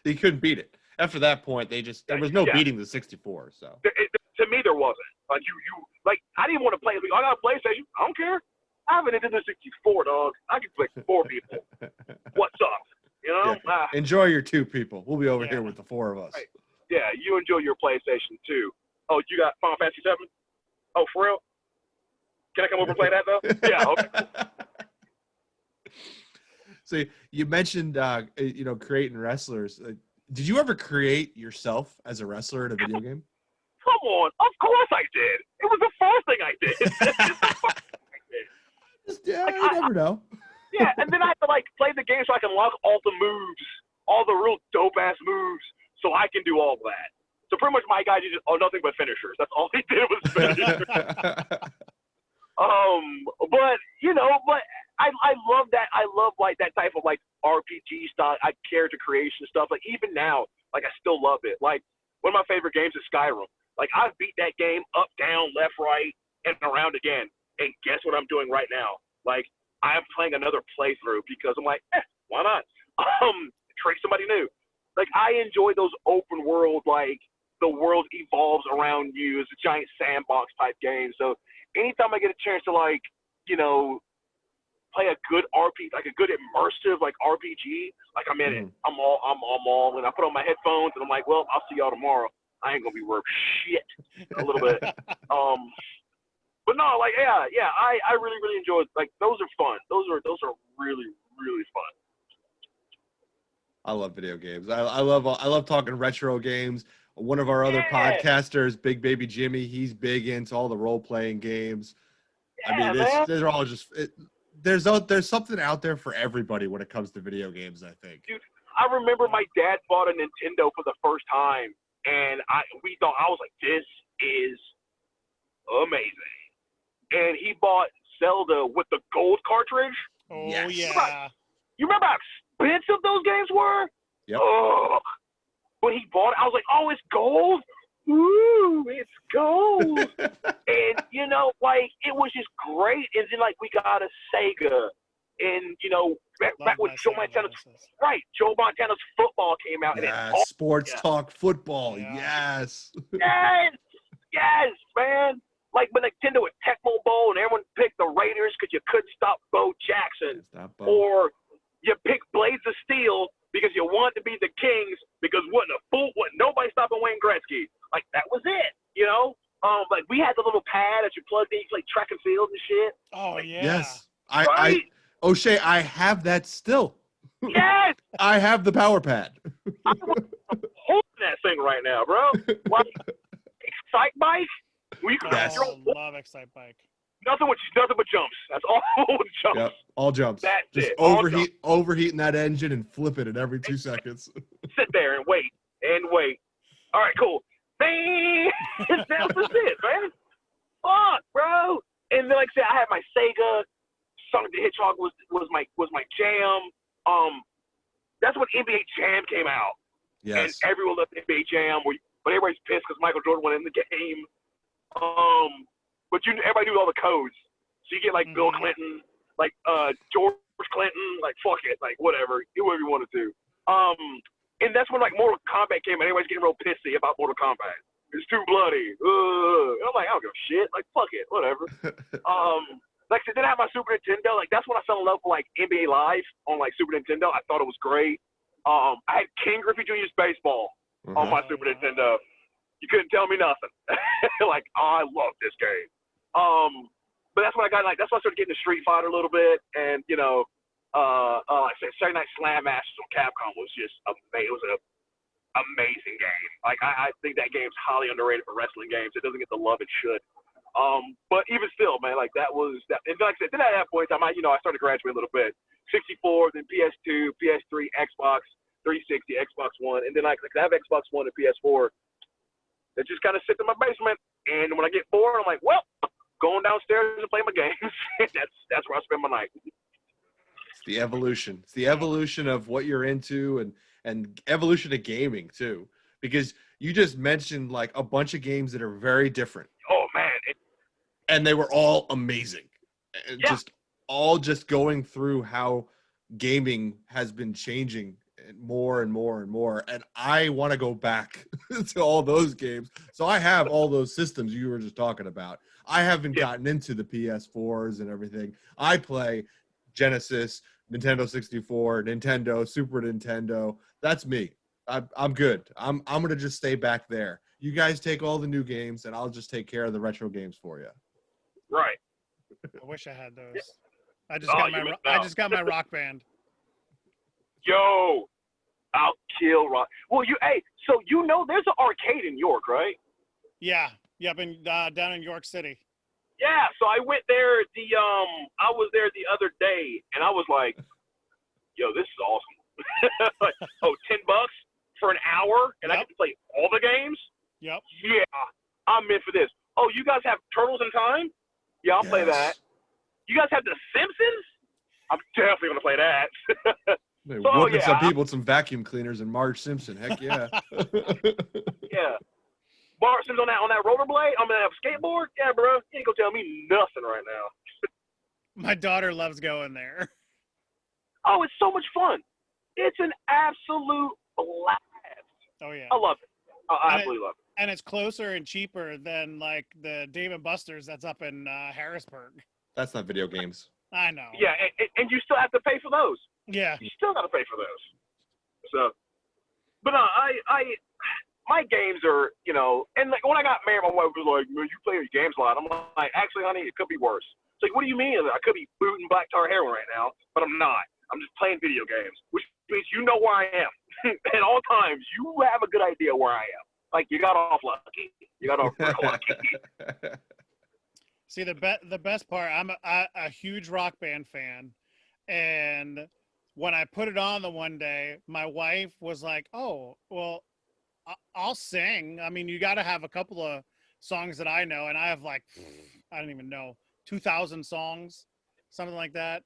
You couldn't beat it. After that point, there was no beating the 64. So to me, there wasn't. Like like I didn't want to play. I got a PlayStation. I don't care. I have a Nintendo 64, dog. I can play 4 people. What's up? You know? Yeah. Enjoy your 2 people. We'll be over here with the 4 of us. Right. Yeah, you enjoy your PlayStation too. Oh, you got Final Fantasy 7? Oh, for real? Can I come over and play that though? Yeah. Okay. So you mentioned, creating wrestlers. Did you ever create yourself as a wrestler in a video game? Come on. Of course I did. It was the first thing I did. You never know. Yeah, and then I have to play the game so I can unlock all the moves, all the real dope-ass moves, so I can do all that. So pretty much my guy did nothing but finishers. That's all he did was finishers. But I love that. I love that type of RPG style, character creation stuff. Like even now, I still love it. Like one of my favorite games is Skyrim. Like I've beat that game up, down, left, right, and around again. And guess what I'm doing right now? Like I'm playing another playthrough because I'm like, why not? Try somebody new. Like I enjoy those open world, the world evolves around you. It's a giant sandbox type game. So anytime I get a chance to play a good RPG, a good immersive RPG, I'm in it. I'm all in. I put on my headphones and I'm like, well, I'll see y'all tomorrow. I ain't gonna be worth shit a little bit. But no, I really, really enjoy it. Those are fun. Those are really, really fun. I love video games. I love talking retro games. One of our other podcasters, Big Baby Jimmy, he's big into all the role playing games. Yeah, these are all just. There's something out there for everybody when it comes to video games, I think. Dude, I remember my dad bought a Nintendo for the first time, and I was like, this is amazing. And he bought Zelda with the gold cartridge. Oh, yes. yeah. You remember how expensive those games were? Yep. Ugh. When he bought it, I was like, oh, it's gold? Ooh, it's gold. And, it was just great. And then, we got a Sega. And, back when Joe Montana's football came out. Yeah, and sports talk football. Yeah. Yes. Yes, man. Like when Nintendo with Tecmo Bowl and everyone picked the Raiders because you couldn't stop Bo Jackson. Or you picked Blades of Steel because you wanted to be the Kings because wasn't nobody stopping Wayne Gretzky. That was it, we had the little pad that you plugged in, you played track and field and shit. Oh, yeah. Yes. Right? O'Shea, I have that still. Yes! I have the power pad. I'm holding that thing right now, bro. Excite Bike? We could love Excite Bike. nothing but jumps. That's all jumps. Yep, all jumps. That's Just it. overheating that engine and flipping it every 2 seconds. Sit there and wait. All right, cool. That was it, man. Fuck, bro. And then, like I said, I had my Sega. Sonic the Hedgehog was my jam. That's when NBA Jam came out. Yes. And everyone loved NBA Jam, but everybody's pissed because Michael Jordan went in the game. But everybody knew all the codes. So you get Bill Clinton, George Clinton, fuck it, whatever, do whatever you want to do. And that's when like Mortal Kombat came, and everybody's getting real pissy about Mortal Kombat. It's too bloody. And I'm like, I don't give a shit. Like, fuck it, whatever. Like I said, then I have my Super Nintendo. Like, that's when I fell in love with like NBA Live on like Super Nintendo. I thought it was great. I had King Griffey Jr.'s baseball on my Super Nintendo. You couldn't tell me nothing. Like, I love this game. But that's when I got that's when I started getting to Street Fighter a little bit, and like I said, Saturday Night Slam Masters on Capcom was just amazing. It was an amazing game. Like, I think that game's highly underrated for wrestling games. It doesn't get the love it should. But even still, man, like that was that. And like I said, then at that point in time, I started graduating a little bit. 64, then PS2, PS3, Xbox 360, Xbox One, and then I have Xbox One and PS4 that just kind of sit in my basement. And when I get bored, I'm like, well, going downstairs and play my games. that's where I spend my night. It's the evolution. It's the evolution of what you're into, and evolution of gaming too. Because you just mentioned like a bunch of games that are very different. Oh man. And they were all amazing. Yeah. Just going through how gaming has been changing more and more and more. And I want to go back to all those games. So I have all those systems you were just talking about. I haven't gotten into the PS4s and everything. I play Genesis, Nintendo 64, Nintendo, Super Nintendo. That's me. I'm good. I'm going to just stay back there. You guys take all the new games, and I'll just take care of the retro games for you. Right. I wish I had those. Yeah. I just got my Rock Band. Yo, I'll kill Rock. Well, so there's an arcade in York, right? Yeah. Yep. Down in York City. Yeah. So I went there. I was there the other day, and I was like, yo, this is awesome. Like, $10 for an hour, and I get to play all the games. Yep. Yeah, I'm in for this. Oh, you guys have Turtles in Time? Yeah, I'll play that. You guys have The Simpsons? I'm definitely gonna play that. Whooping some people with some vacuum cleaners and Marge Simpson. Heck yeah. Yeah. Marge Simpson on that rollerblade. I'm gonna have a skateboard. Yeah, bro. You ain't gonna tell me nothing right now. My daughter loves going there. Oh, it's so much fun. It's an absolute blast. Oh yeah. I love it. I absolutely love it. And it's closer and cheaper than like the Dave & Buster's that's up in Harrisburg. That's not video games. I know. Yeah, and you still have to pay for those. Yeah. You still got to pay for those. So, but no, my games are, and like when I got married, my wife was like, "Man, you play your games a lot." I'm like, "Actually, honey, it could be worse." It's like, "What do you mean? I could be booting black tar heroin right now, but I'm not. I'm just playing video games, which means you know where I am at all times. You have a good idea where I am. Like, you got off lucky. You got off real lucky." See, the best part, I'm a huge Rock Band fan, and when I put it on the one day, my wife was like, "Oh, well, I'll sing. I mean, you got to have a couple of songs that I know, and I have like, I don't even know, 2,000 songs, something like that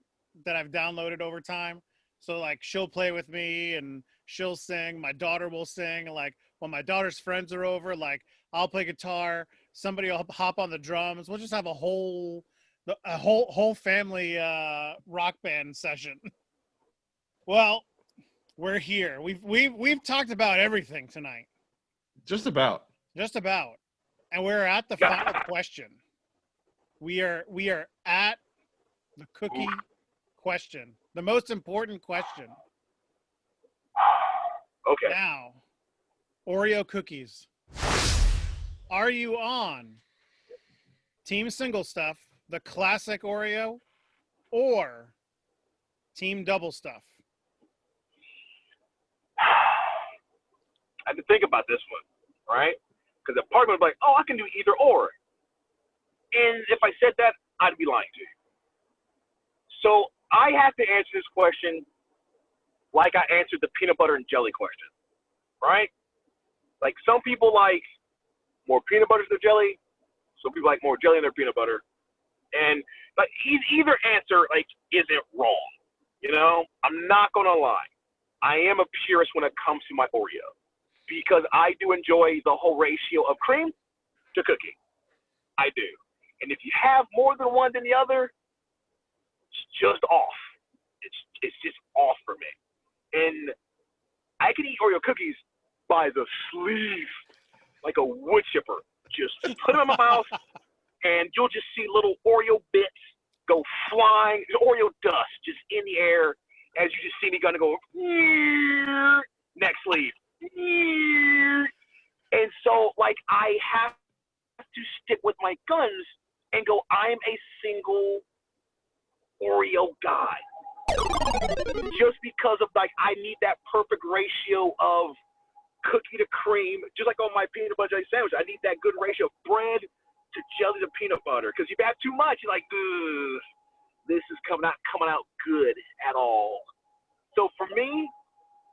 I've downloaded over time. So like, she'll play with me and she'll sing. My daughter will sing. Like when my daughter's friends are over, like I'll play guitar. Somebody will hop on the drums. We'll just have a whole family rock band session. Well, we're here. We've talked about everything tonight. Just about. And we're at the final question. We are at the cookie question. The most important question. Okay. Now, Oreo cookies. Are you on Team Single Stuff, the classic Oreo, or Team Double Stuff? I had to think about this one, right? Because the part of me was like, "Oh, I can do either or," and if I said that, I'd be lying to you. So I have to answer this question like I answered the peanut butter and jelly question, right? Like some people like more peanut butter in their jelly, some people like more jelly in their peanut butter, and but either answer like isn't wrong. I'm not gonna lie, I am a purist when it comes to my Oreo because I do enjoy the whole ratio of cream to cookie. I do, and if you have more than one than the other, it's just off. It's just off for me. And I can eat Oreo cookies by the sleeve, like a wood chipper. Just put them in my mouth, and you'll just see little Oreo bits go flying, Oreo dust just in the air as you just see me gonna go next sleeve. And so, like, I have to stick with my guns and go, I'm a single Oreo guy. Just because of, like, I need that perfect ratio of cookie to cream, just like on my peanut butter jelly sandwich. I need that good ratio of bread to jelly to peanut butter. Because if you have too much, you're like, ugh, this is not coming out good at all. So for me,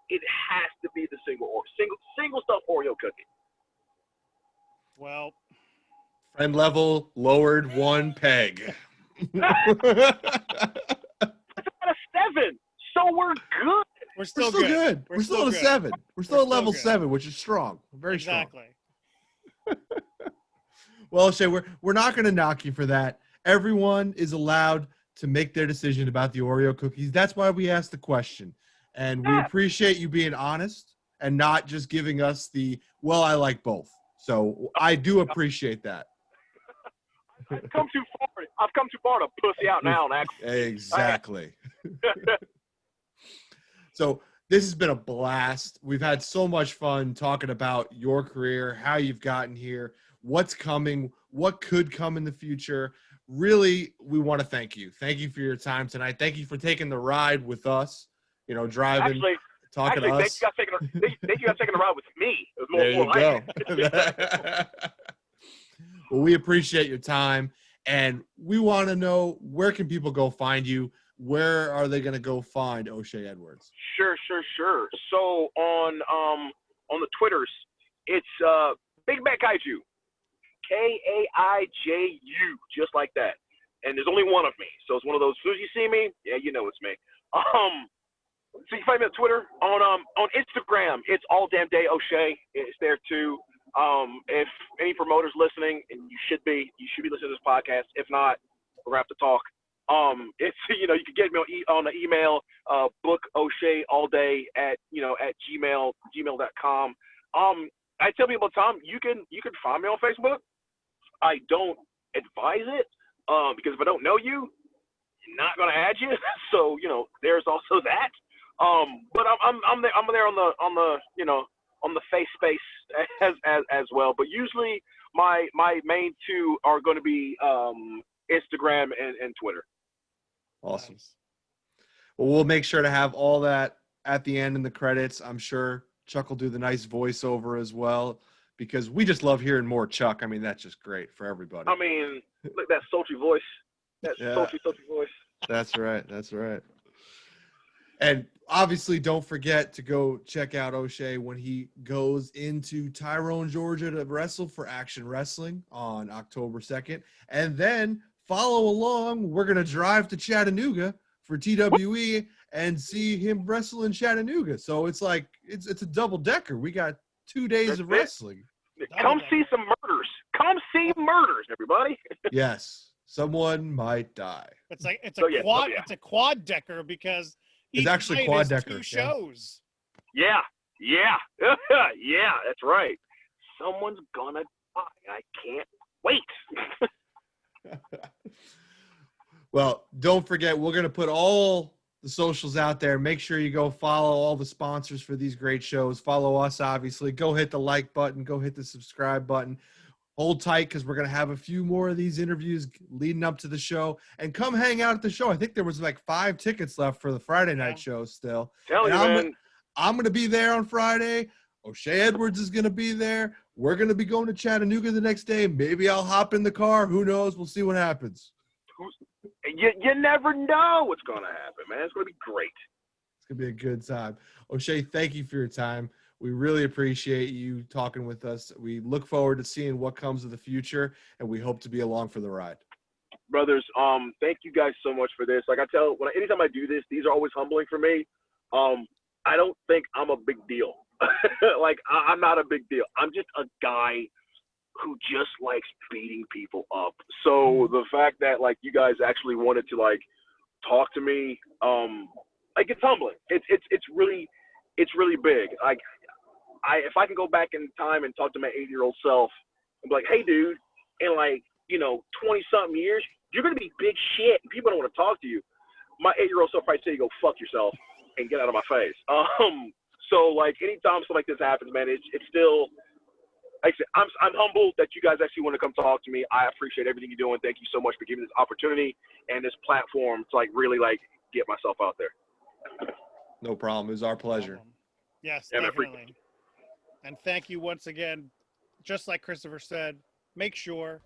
it has to be the single stuff Oreo cookie. Well, Friend level lowered one peg. That's about a 7. So we're good. we're still good. We're still at a 7. We're still at level good. 7, which is strong. Very strong. Exactly. Well, Shay, we're not going to knock you for that. Everyone is allowed to make their decision about the Oreo cookies. That's why we asked the question. And we appreciate you being honest and not just giving us the, well, I like both. So I do appreciate that. I've come too far to pussy out now. Exactly. So this has been a blast. We've had so much fun talking about your career, how you've gotten here, what's coming, what could come in the future. Really, we want to thank you. Thank you for your time tonight. Thank you for taking the ride with us, driving, talking to us. Thank you guys taking a ride with me. It was more There you go. Well, we appreciate your time, and we want to know, where can people go find you? Where are they going to go find O'Shea Edwards? Sure. So on the Twitters, it's Big Bad Kaiju, Kaiju, just like that. And there's only one of me, so it's one of those. As soon as you see me, yeah, you know it's me. So you can find me on Twitter, on Instagram. It's all damn day O'Shea. It's there too. If any promoters listening, and you should be listening to this podcast. If not, we're gonna have to talk. It's you can get me on the email, book O'Shea all day at gmail.com. I tell people all the time, you can find me on Facebook. I don't advise it, because if I don't know you, I'm not gonna add you. So there's also that. But I'm there on the face space as well. But usually my main two are going to be Instagram and Twitter. Awesome. Well, we'll make sure to have all that at the end in the credits. I'm sure Chuck will do the nice voiceover as well, because we just love hearing more Chuck. I mean, that's just great for everybody. I mean, look at that sultry voice. Sultry voice. That's right. And obviously, don't forget to go check out O'Shea when he goes into Tyrone, Georgia to wrestle for Action Wrestling on October 2nd. And then follow along. We're going to drive to Chattanooga for TWE and see him wrestle in Chattanooga. So it's like, it's a double-decker. We got 2 days of wrestling. Come see some murders. Come see murders, everybody. Yes. Someone might die. It's a quad decker, because it's actually quad decker. 2 shows. Yeah. Yeah, that's right. Someone's gonna die. I can't wait. Well, don't forget, we're going to put all the socials out there. Make sure you go follow all the sponsors for these great shows. Follow us, obviously. Go hit the like button. Go hit the subscribe button. Hold tight, because we're going to have a few more of these interviews leading up to the show. And come hang out at the show. I think there was like 5 tickets left for the Friday night show still. I'm going to be there on Friday. O'Shea Edwards is going to be there. We're going to be going to Chattanooga the next day. Maybe I'll hop in the car. Who knows? We'll see what happens. You never know what's going to happen, man. It's going to be great. It's going to be a good time. O'Shea, thank you for your time. We really appreciate you talking with us. We look forward to seeing what comes of the future, and we hope to be along for the ride. Brothers, thank you guys so much for this. Like anytime I do this, these are always humbling for me. I don't think I'm a big deal. I'm not a big deal. I'm just a guy who just likes beating people up. So the fact that you guys actually wanted to talk to me, it's humbling. It's really it's really big. Like, if I can go back in time and talk to my 8-year-old self and be like, hey, dude, in like, 20-something years, you're going to be big shit. And people don't want to talk to you. My 8-year-old self probably say, go fuck yourself and get out of my face. So like anytime something like this happens, man, it's still, like I said, I'm humbled that you guys actually want to come talk to me. I appreciate everything you're doing. Thank you so much for giving this opportunity and this platform to like really like get myself out there. No problem. It was our pleasure. Yes, Yeah, man, definitely. And thank you once again. Just like Christopher said, make sure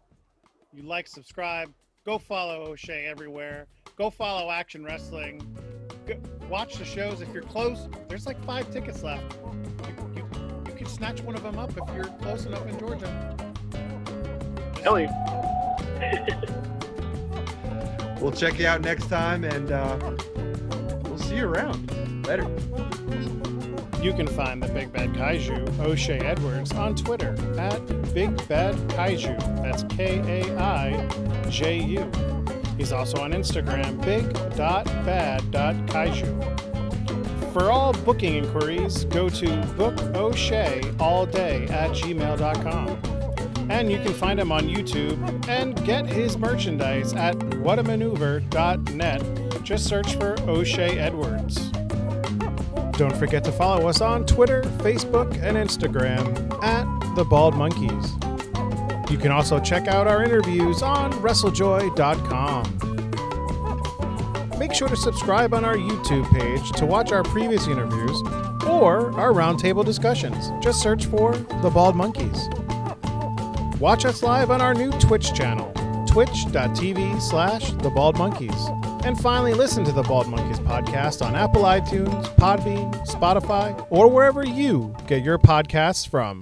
you like, subscribe, go follow O'Shea everywhere. Go follow Action Wrestling. Go, watch the shows. If you're close, there's like 5 tickets left. You can snatch one of them up if you're close enough in Georgia. Hell yeah. We'll check you out next time, and we'll see you around. Later. You can find the Big Bad Kaiju, O'Shea Edwards, on Twitter at Big Bad Kaiju. That's Kaiju. He's also on Instagram, big.bad.kaiju. For all booking inquiries, go to booko'Shea@gmail.com. And you can find him on YouTube and get his merchandise at whatamaneuver.net. Just search for O'Shea Edwards. Don't forget to follow us on Twitter, Facebook, and Instagram at The Bald Monkeys. You can also check out our interviews on WrestleJoy.com. Make sure to subscribe on our YouTube page to watch our previous interviews or our roundtable discussions. Just search for The Bald Monkeys. Watch us live on our new Twitch channel, twitch.tv/The Bald Monkeys. And finally, listen to the Bald Monkeys podcast on Apple iTunes, Podbean, Spotify, or wherever you get your podcasts from.